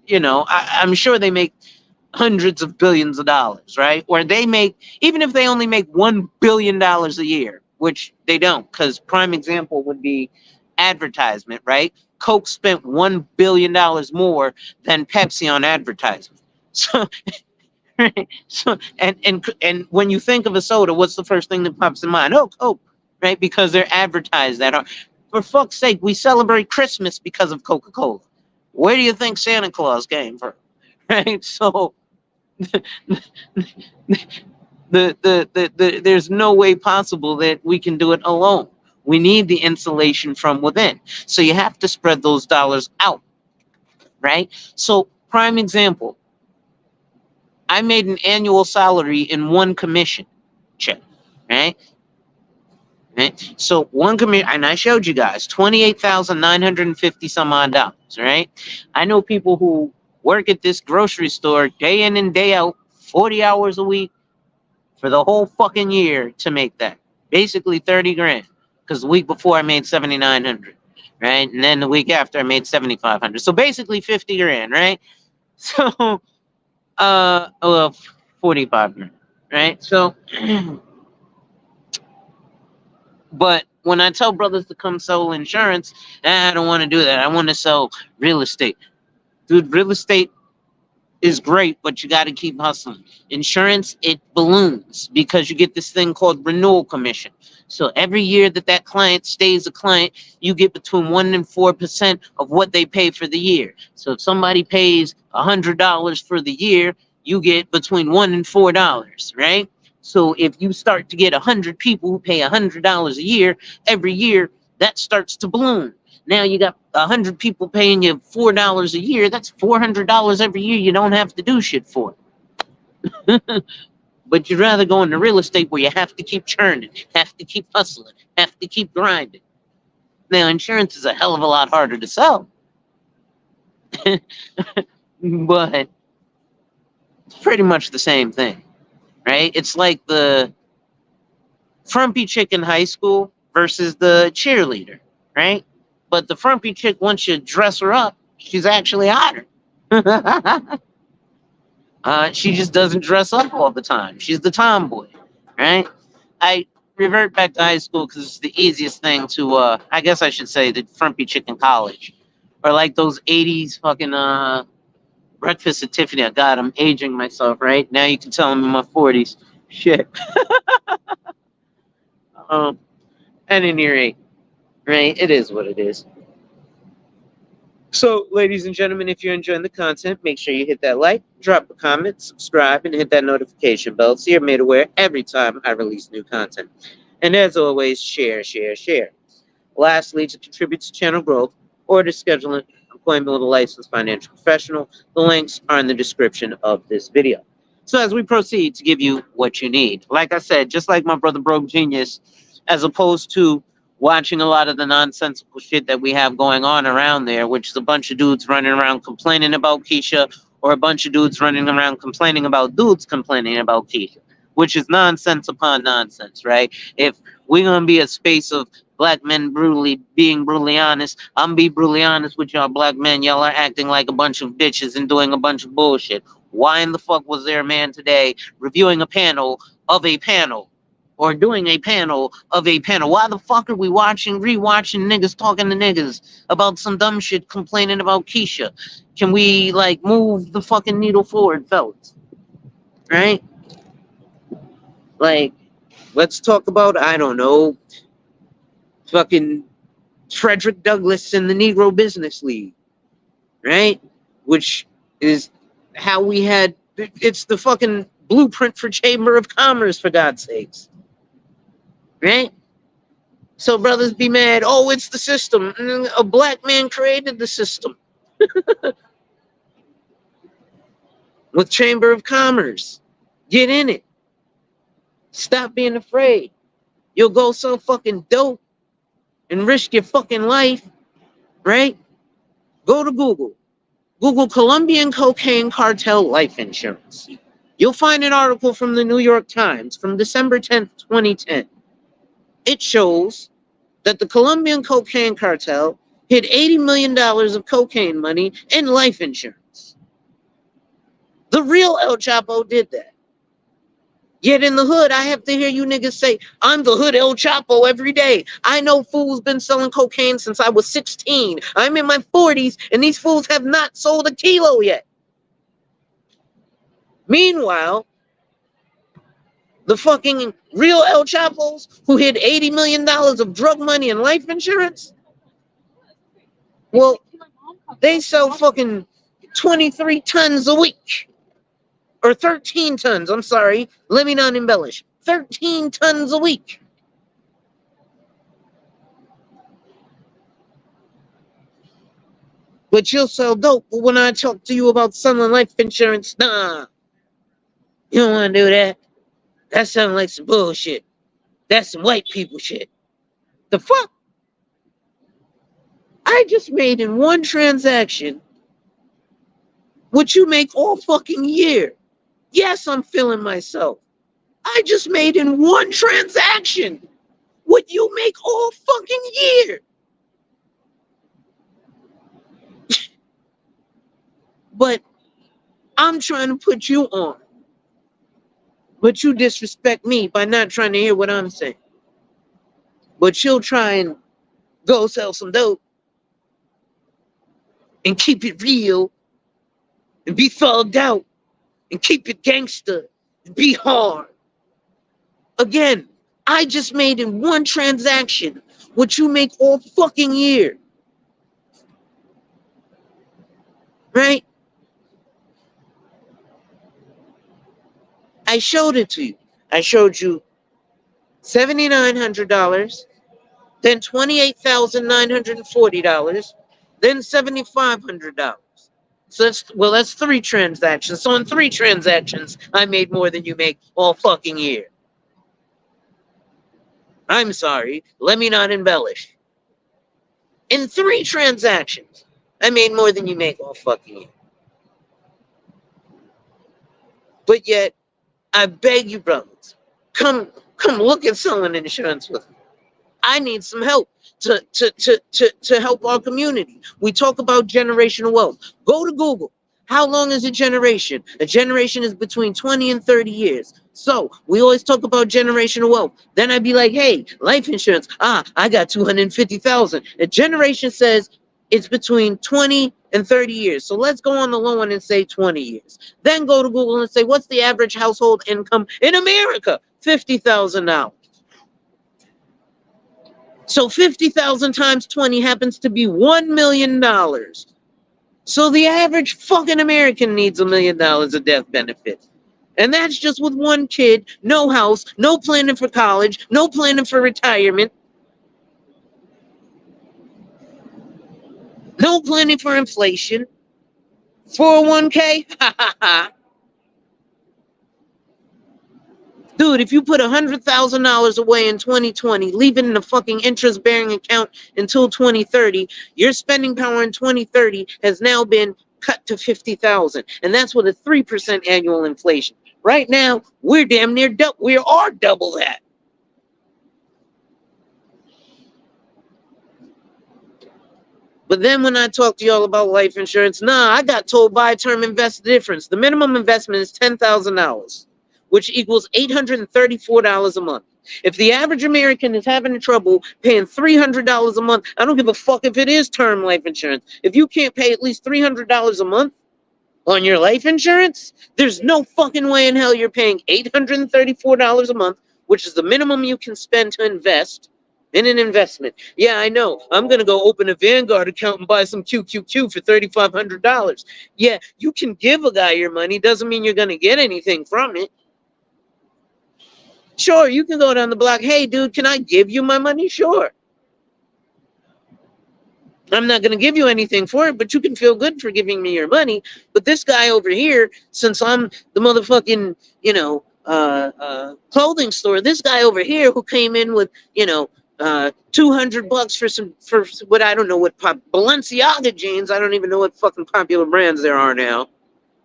I'm sure they make hundreds of billions of dollars, right? Or they make, even if they only make $1 billion a year, which they don't, because prime example would be advertisement, right? Coke spent $1 billion more than Pepsi on advertisement. So, right? So, and when you think of a soda, what's the first thing that pops in mind? Oh, Coke, right? Because they're advertised that. For fuck's sake, we celebrate Christmas because of Coca-Cola. Where do you think Santa Claus came from? Right? So, there's no way possible that we can do it alone. We need the insulation from within. So you have to spread those dollars out, right? So Prime example. I made an annual salary in one commission check, right? Right? So one commission, and I showed you guys 28,950 some odd dollars, right? I know people who work at this grocery store day in and day out, 40 hours a week for the whole fucking year to make that. Basically 30 grand. Because the week before I made 7,900, right? And then the week after I made 7,500. So basically 50 grand, right? So, well, 45 grand, right? So, but when I tell brothers to come sell insurance, I don't want to do that. I want to sell real estate. Dude, real estate is great, but you got to keep hustling. Insurance, it balloons because you get this thing called renewal commission. So every year that that client stays a client, you get between 1% and 4% of what they pay for the year. So if somebody pays $100 for the year, you get between $1 and $4, right? So if you start to get 100 people who pay $100 a year, every year, that starts to balloon. Now you got 100 people paying you $4 a year. That's $400 every year you don't have to do shit for. But you'd rather go into real estate where you have to keep churning, have to keep hustling, have to keep grinding. Now, insurance is a hell of a lot harder to sell. But it's pretty much the same thing, right? It's like the frumpy chick in high school versus the cheerleader, right? But the frumpy chick, once you dress her up, she's actually hotter. She just doesn't dress up all the time. She's the tomboy, right? I revert back to high school because it's the easiest thing to, I guess I should say, the frumpy chick in college. Or like those 80s fucking Breakfast at Tiffany. God, I'm aging myself, right? Now you can tell I'm in my 40s. Shit. Um, at any rate, right? It is what it is. So, ladies and gentlemen, if you're enjoying the content, make sure you hit that like, drop a comment, subscribe, and hit that notification bell so you're made aware every time I release new content. And as always, share, share, share. Lastly, to contribute to channel growth or to schedule an appointment with a licensed financial professional, the links are in the description of this video. So as we proceed to give you what you need, like I said, just like my brother Broke Genius, as opposed to watching a lot of the nonsensical shit that we have going on around there, which is a bunch of dudes running around complaining about Keisha, or a bunch of dudes running around complaining about dudes complaining about Keisha, which is nonsense upon nonsense, right? If we're going to be a space of black men being brutally honest, I'm be brutally honest with y'all black men. Y'all are acting like a bunch of bitches and doing a bunch of bullshit. Why in the fuck was there a man today reviewing a panel of a panel? Or doing a panel of a panel. Why the fuck are we rewatching niggas talking to niggas about some dumb shit complaining about Keisha? Can we, like, move the fucking needle forward, fellas? Right? Like, let's talk about, I don't know, fucking Frederick Douglass and the Negro Business League. Right? Which is how we had, it's the fucking blueprint for Chamber of Commerce, for God's sakes. Right? So brothers be mad. Oh, it's the system. A black man created the system. With Chamber of Commerce. Get in it. Stop being afraid. You'll go so fucking dope and risk your fucking life, right? Go to Google. Google Colombian cocaine cartel life insurance. You'll find an article from the New York Times from December 10th, 2010. It shows that the Colombian cocaine cartel hid $80 million of cocaine money in life insurance. The real El Chapo did that. Yet in the hood, I have to hear you niggas say, I'm the hood El Chapo every day. I know fools been selling cocaine since I was 16. I'm in my 40s, and these fools have not sold a kilo yet. Meanwhile, the fucking real El Chapos who hid $80 million of drug money and life insurance, well, they sell fucking 23 tons a week. Or 13 tons, I'm sorry. Let me not embellish. 13 tons a week. But you'll sell dope. But when I talk to you about selling life insurance, nah, you don't want to do that. That sounds like some bullshit. That's some white people shit. The fuck? I just made in one transaction what you make all fucking year. Yes, I'm feeling myself. I just made in one transaction what you make all fucking year. But I'm trying to put you on. But you disrespect me by not trying to hear what I'm saying. But you'll try and go sell some dope and keep it real and be thugged out and keep it gangster and be hard. Again, I just made in one transaction what you make all fucking year. Right? I showed it to you. I showed you $7,900, then $28,940, then $7,500. So that's three transactions. So in three transactions, I made more than you make all fucking year. I'm sorry. Let me not embellish. In three transactions, I made more than you make all fucking year. But yet, I beg you, brothers, come look at selling insurance with me. I need some help to help our community. We talk about generational wealth. Go to Google. How long is a generation? A generation is between 20 and 30 years. So we always talk about generational wealth. Then I'd be like, hey, life insurance. I got 250,000. A generation says it's between 20 and 30 years. So let's go on the low one and say 20 years. Then go to Google and say, what's the average household income in America? $50,000. So 50,000 times 20 happens to be $1 million. So the average fucking American needs $1 million of death benefit. And that's just with one kid, no house, no planning for college, no planning for retirement, no planning for inflation. 401k? Ha ha ha. Dude, if you put $100,000 away in 2020, leave it in a fucking interest-bearing account until 2030, your spending power in 2030 has now been cut to 50,000, and that's with a 3% annual inflation. Right now, we're damn near we are double that. But then when I talk to y'all about life insurance, I got told buy term invest the difference. The minimum investment is $10,000. Which equals $834 a month. If the average American is having trouble paying $300 a month, I don't give a fuck if it is term life insurance. If you can't pay at least $300 a month on your life insurance, there's no fucking way in hell you're paying $834 a month, which is the minimum you can spend to invest in an investment. Yeah, I know. I'm going to go open a Vanguard account and buy some QQQ for $3,500. Yeah, you can give a guy your money. Doesn't mean you're going to get anything from it. Sure, you can go down the block. Hey, dude, can I give you my money? Sure. I'm not going to give you anything for it, but you can feel good for giving me your money. But this guy over here, since I'm the motherfucking, clothing store, this guy over here who came in with, $200 for what I don't know what Balenciaga jeans. I don't even know what fucking popular brands there are now.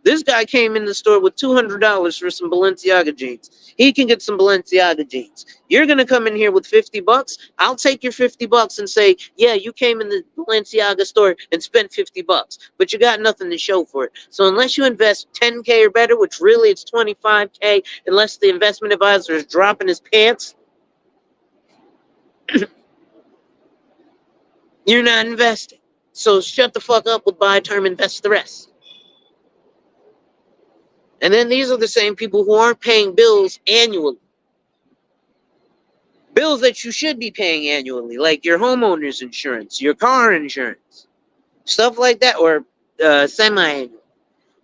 This guy came in the store with $200 for some Balenciaga jeans. He can get some Balenciaga jeans. You're going to come in here with $50. I'll take your $50 and say, yeah, you came in the Balenciaga store and spent $50, but you got nothing to show for it. So unless you invest 10K or better, which really it's 25K, unless the investment advisor is dropping his pants, you're not investing. So shut the fuck up with buy term, invest the rest. And then these are the same people who aren't paying bills annually. Bills that you should be paying annually, like your homeowner's insurance, your car insurance, stuff like that, or semi-annual.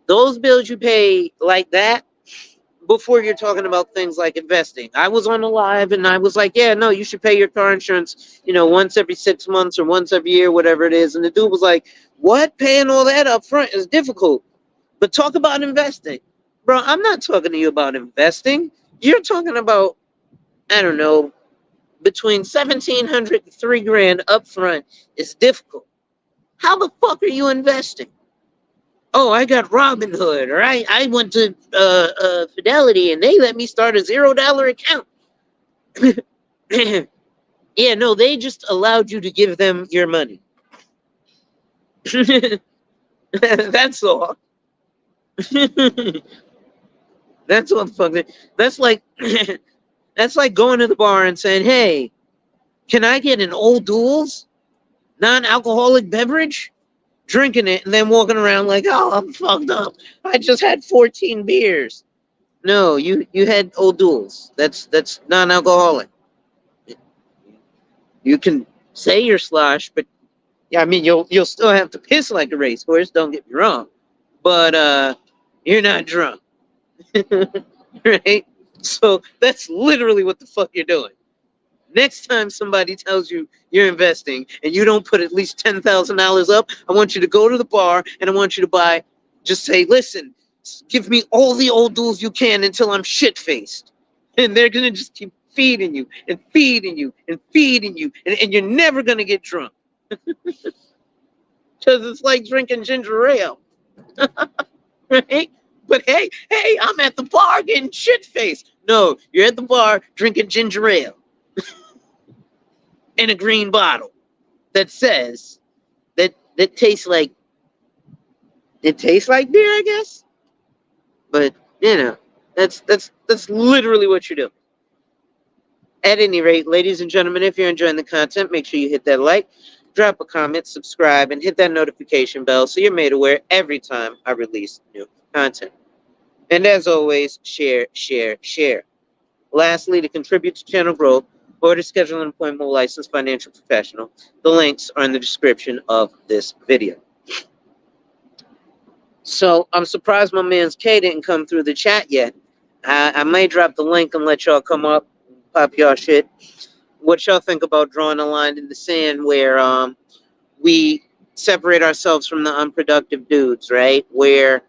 Those bills you pay like that before you're talking about things like investing. I was on a live and I was like, yeah, no, you should pay your car insurance, once every 6 months or once every year, whatever it is. And the dude was like, What? Paying all that up front is difficult. But talk about investing. Bro, I'm not talking to you about investing. You're talking about, I don't know, between 1,700 and 3 grand up front is difficult. How the fuck are you investing? Oh, I got Robinhood, or I went to Fidelity and they let me start a $0 account. Yeah, no, they just allowed you to give them your money. That's all. That's what the fuck. That's like that's like going to the bar and saying, "Hey, can I get an Old Duels non-alcoholic beverage?" Drinking it and then walking around like, "Oh, I'm fucked up. I just had 14 beers." No, you had Old Duels. That's non-alcoholic. You can say you're slosh, but yeah, I mean you'll still have to piss like a racehorse. Don't get me wrong, but you're not drunk, right? So that's literally what the fuck you're doing. Next time somebody tells you you're investing and you don't put at least $10,000 up, I want you to go to the bar and I want you to buy. Just say, listen, give me all the Old Duels you can until I'm shit faced, and they're gonna just keep feeding you and feeding you and feeding you, and you're never gonna get drunk because it's like drinking ginger ale, right? But hey, I'm at the bar getting shit faced. No, you're at the bar drinking ginger ale in a green bottle that says that tastes like beer, I guess. But that's literally what you're doing. At any rate, ladies and gentlemen, if you're enjoying the content, make sure you hit that like, drop a comment, subscribe, and hit that notification bell so you're made aware every time I release new content. And as always, share, share, share. Lastly, to contribute to channel growth or to schedule an appointment with a licensed financial professional, the links are in the description of this video. So I'm surprised my man's K didn't come through the chat yet. I may drop the link and let y'all come up, pop y'all shit. What y'all think about drawing a line in the sand where we separate ourselves from the unproductive dudes, right? Where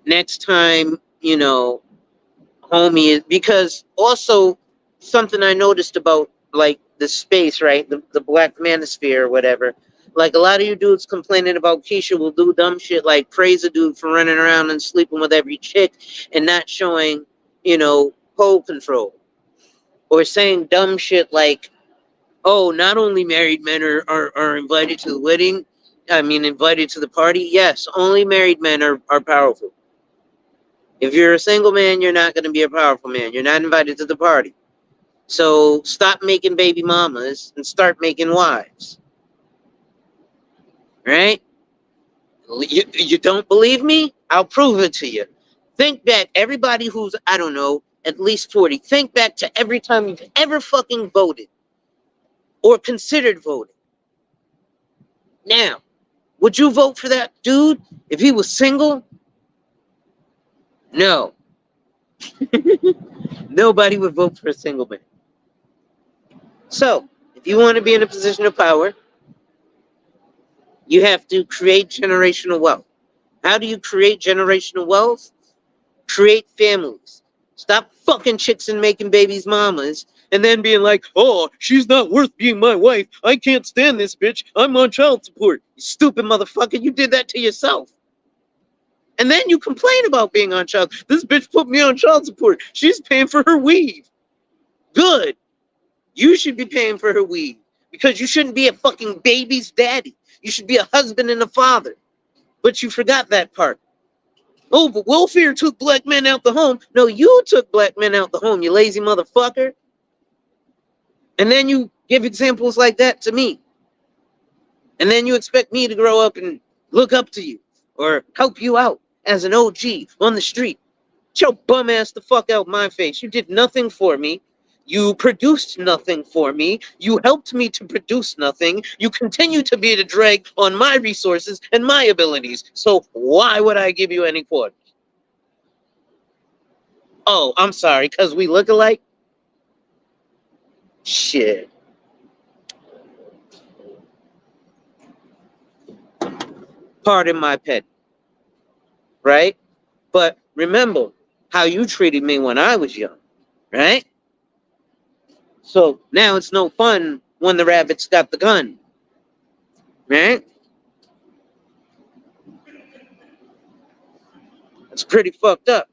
next time, homie is, because also something I noticed about like the space, right? The black manosphere or whatever. Like a lot of you dudes complaining about Keisha will do dumb shit like praise a dude for running around and sleeping with every chick and not showing, pole control. Or saying dumb shit like, oh, not only married men are invited to the wedding, I mean invited to the party. Yes, only married men are powerful. If you're a single man, you're not going to be a powerful man. You're not invited to the party. So stop making baby mamas and start making wives. Right? You don't believe me? I'll prove it to you. Think back, everybody who's, I don't know, at least 40, think back to every time you've ever fucking voted or considered voting. Now, would you vote for that dude if he was single? No. Nobody would vote for a single man. So, if you want to be in a position of power, you have to create generational wealth. How do you create generational wealth? Create families. Stop fucking chicks and making babies mamas and then being like, oh, she's not worth being my wife. I can't stand this bitch. I'm on child support. You stupid motherfucker. You did that to yourself. And then you complain about being on child. This bitch put me on child support. She's paying for her weave. Good. You should be paying for her weave because you shouldn't be a fucking baby's daddy. You should be a husband and a father. But you forgot that part. Oh, but welfare took black men out the home. No, you took black men out the home, you lazy motherfucker. And then you give examples like that to me. And then you expect me to grow up and look up to you or help you out as an OG on the street. Get your bum ass the fuck out my face. You did nothing for me. You produced nothing for me. You helped me to produce nothing. You continue to be the drag on my resources and my abilities. So why would I give you any quarters? Oh, I'm sorry, because we look alike? Shit. Pardon my pet, right? But remember how you treated me when I was young, right? So now it's no fun when the rabbit's got the gun, right? It's pretty fucked up.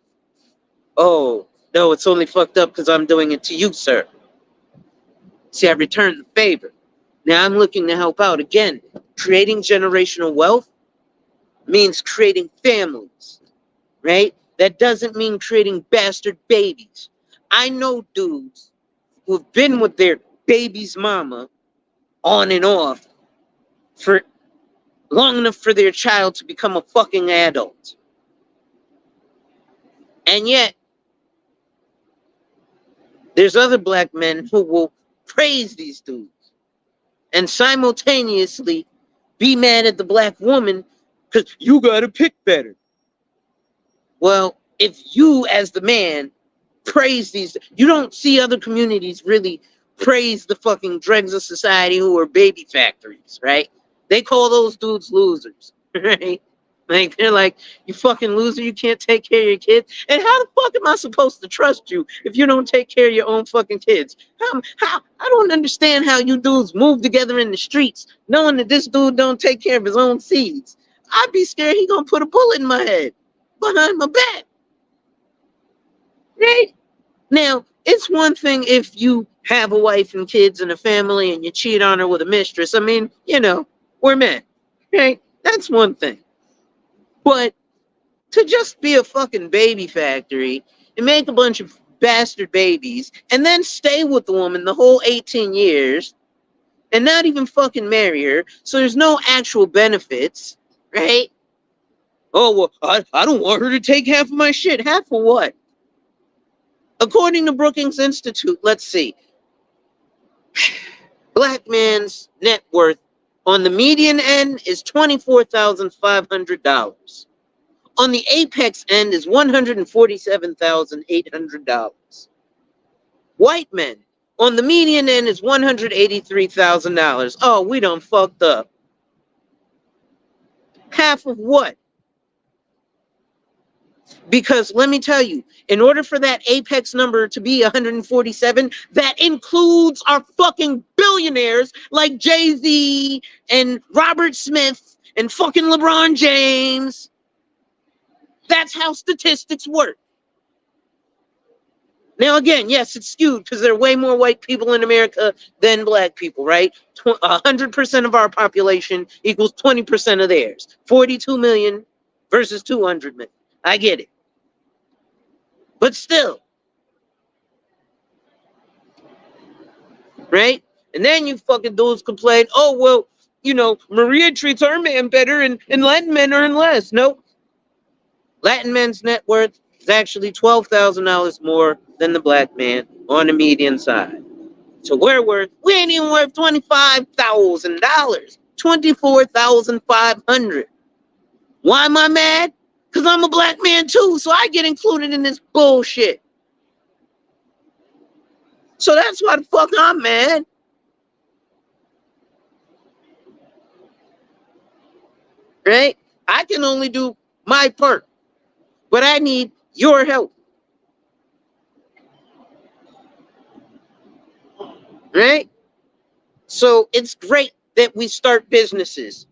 Oh, no, it's only fucked up because I'm doing it to you, sir. See, I returned the favor. Now I'm looking to help out again. Creating generational wealth means creating families, right? That doesn't mean creating bastard babies. I know dudes who've been with their baby's mama on and off for long enough for their child to become a fucking adult. And yet, there's other black men who will praise these dudes and simultaneously be mad at the black woman because you gotta pick better. Well, if you as the man praise these, you don't see other communities really praise the fucking dregs of society who are baby factories, right? They call those dudes losers, right? Like they're like, you fucking loser, you can't take care of your kids. And how the fuck am I supposed to trust you if you don't take care of your own fucking kids? How I don't understand how you dudes move together in the streets knowing that this dude don't take care of his own seeds. I'd be scared he gonna put a bullet in my head behind my back. Right? Now, it's one thing if you have a wife and kids and a family and you cheat on her with a mistress. I mean, we're men. Right? That's one thing. But to just be a fucking baby factory and make a bunch of bastard babies and then stay with the woman the whole 18 years and not even fucking marry her, so there's no actual benefits, right? Oh, well, I don't want her to take half of my shit. Half of what? According to Brookings Institute, let's see. Black man's net worth on the median end is $24,500. On the apex end is $147,800. White men on the median end is $183,000. Oh, we done fucked up. Half of what? Because let me tell you, in order for that apex number to be 147, that includes our fucking billionaires like Jay-Z and Robert Smith and fucking LeBron James. That's how statistics work. Now, again, yes, it's skewed because there are way more white people in America than black people, right? 100% of our population equals 20% of theirs. 42 million versus 200 million. I get it. But still. Right? And then you fucking dudes complain, oh, well, Maria treats our man better and Latin men earn less. Nope. Latin men's net worth is actually $12,000 more than the black man on the median side. So we ain't even worth $25,000. $24,500. Why am I mad? Because I'm a black man too, so I get included in this bullshit. So that's why the fuck I'm mad. Right? I can only do my part, but I need your help. Right? So it's great that we start businesses.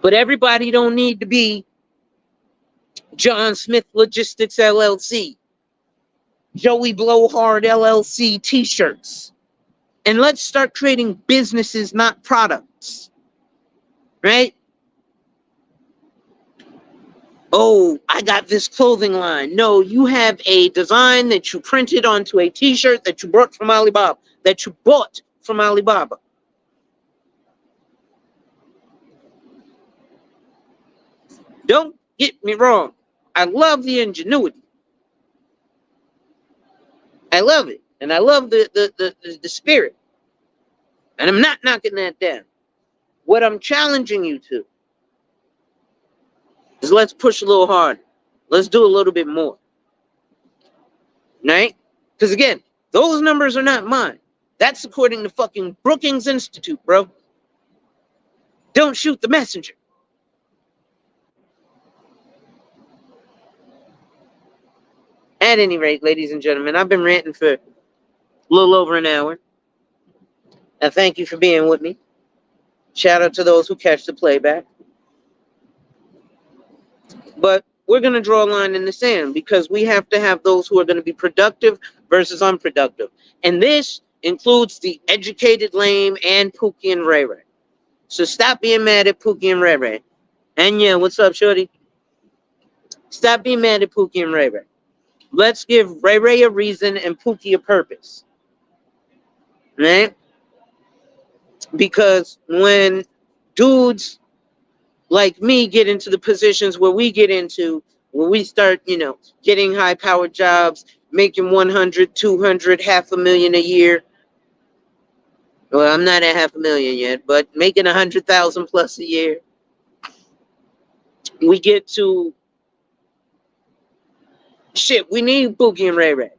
But everybody don't need to be John Smith Logistics LLC, Joey Blowhard LLC t-shirts. And let's start creating businesses, not products. Right? Oh, I got this clothing line. No, you have a design that you printed onto a t-shirt that you bought from Alibaba. Don't get me wrong. I love the ingenuity. I love it. And I love the spirit. And I'm not knocking that down. What I'm challenging you to is let's push a little harder. Let's do a little bit more. Right? Because again, those numbers are not mine. That's according to fucking Brookings Institute, bro. Don't shoot the messenger. At any rate, ladies and gentlemen, I've been ranting for a little over an hour. I thank you for being with me. Shout out to those who catch the playback. But we're going to draw a line in the sand because we have to have those who are going to be productive versus unproductive. And this includes the educated lame and Pookie and Ray Ray. So stop being mad at Pookie and Ray Ray. And yeah, what's up, shorty? Stop being mad at Pookie and Ray Ray. Let's give Ray Ray a reason and Pookie a purpose. Right? Because when dudes like me get into the positions where we get into, when we start, getting high-powered jobs, making 100, 200, half a million a year. Well, I'm not at half a million yet, but making 100,000 plus a year. We get to shit. We need Pookie and Ray Ray,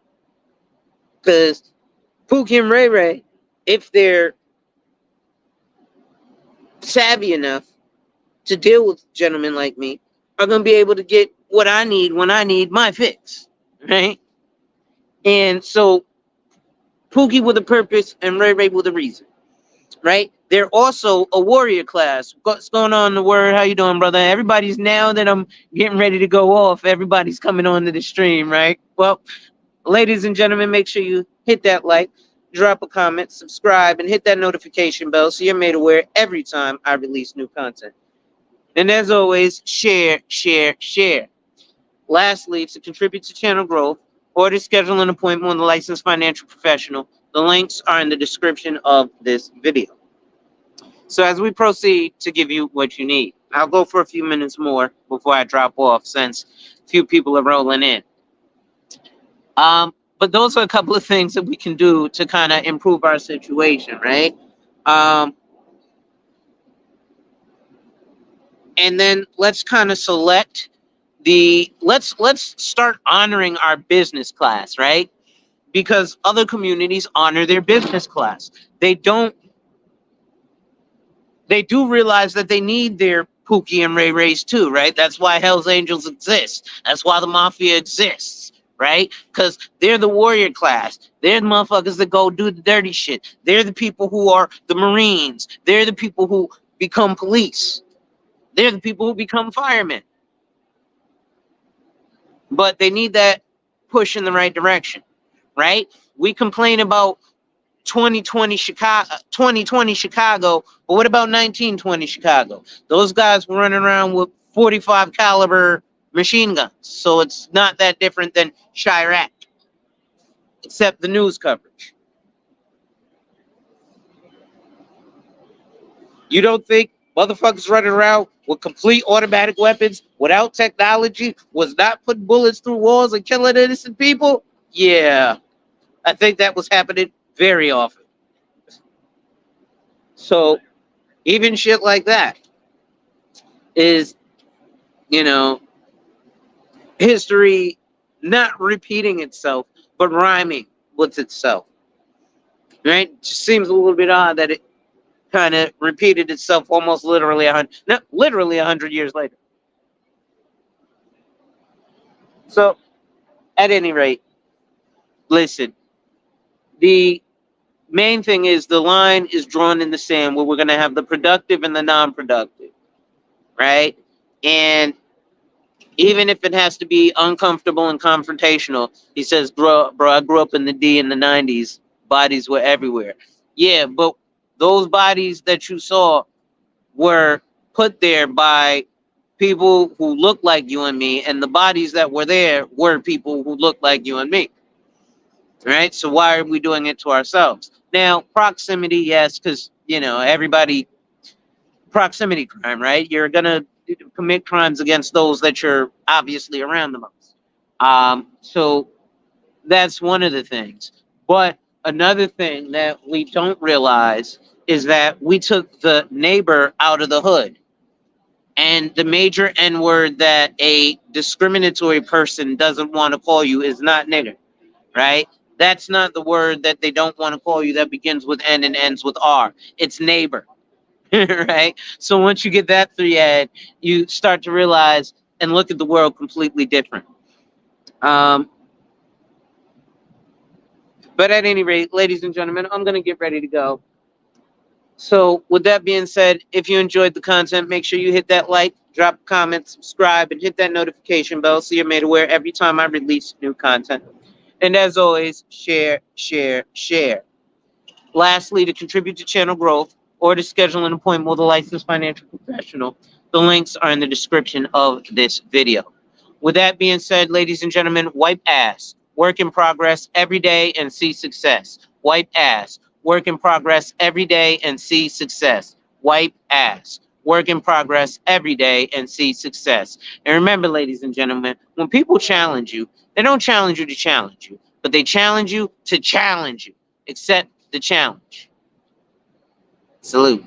because Pookie and Ray Ray, if they're savvy enough to deal with gentlemen like me, are going to be able to get what I need when I need my fix, right? And so Pookie with a purpose and Ray Ray with a reason, right? They're also a warrior class. What's going on in the word? How you doing, brother? Everybody's, now that I'm getting ready to go off, everybody's coming on to the stream, right? Well, ladies and gentlemen, make sure you hit that like, drop a comment, subscribe, and hit that notification bell so you're made aware every time I release new content. And as always, share, share, share. Lastly, to contribute to channel growth or to schedule an appointment with a licensed financial professional, the links are in the description of this video. So as we proceed to give you what you need, I'll go for a few minutes more before I drop off since a few people are rolling in. But those are a couple of things that we can do to kind of improve our situation, right? And then let's kind of select let's start honoring our business class, right? Because other communities honor their business class. They do realize that they need their Pookie and Ray Rays too, right? That's why Hell's Angels exist. That's why the Mafia exists, right? Because they're the warrior class. They're the motherfuckers that go do the dirty shit. They're the people who are the Marines. They're the people who become police. They're the people who become firemen. But they need that push in the right direction, right? We complain about 2020 Chicago, but what about 1920 Chicago? Those guys were running around with 45 caliber machine guns, so it's not that different than Chirac, except the news coverage. You don't think motherfuckers running around with complete automatic weapons without technology was not putting bullets through walls and killing innocent people? Yeah, I think that was happening very often. So even shit like that is, history not repeating itself, but rhyming with itself. Right? It just seems a little bit odd that it kind of repeated itself almost literally 100 years later. So, at any rate, listen, the main thing is the line is drawn in the sand where we're going to have the productive and the non-productive, right? And even if it has to be uncomfortable and confrontational, he says, bro, I grew up in the D in the 90s. Bodies were everywhere. Yeah, but those bodies that you saw were put there by people who look like you and me, and the bodies that were there were people who look like you and me. Right? So why are we doing it to ourselves? Now, proximity, yes, because, everybody, proximity crime, right? You're going to commit crimes against those that you're obviously around the most. So that's one of the things. But another thing that we don't realize is that we took the neighbor out of the hood. And the major N-word that a discriminatory person doesn't want to call you is not nigger, right? That's not the word that they don't want to call you that begins with N and ends with R. It's neighbor. right? So once you get that through your head, you start to realize and look at the world completely different. Um, but at any rate, ladies and gentlemen, I'm going to get ready to go. So with that being said, if you enjoyed the content, make sure you hit that like, drop a comment, subscribe, and hit that notification bell so you're made aware every time I release new content. And as always, share, share, share. Lastly, to contribute to channel growth or to schedule an appointment with a licensed financial professional, the links are in the description of this video. With that being said, ladies and gentlemen, wipe ass. Work in progress every day and see success. Wipe ass. Work in progress every day and see success. Wipe ass. Work in progress every day and see success. And remember, ladies and gentlemen, when people challenge you, they don't challenge you to challenge you, but they challenge you to challenge you. Accept the challenge. Salute.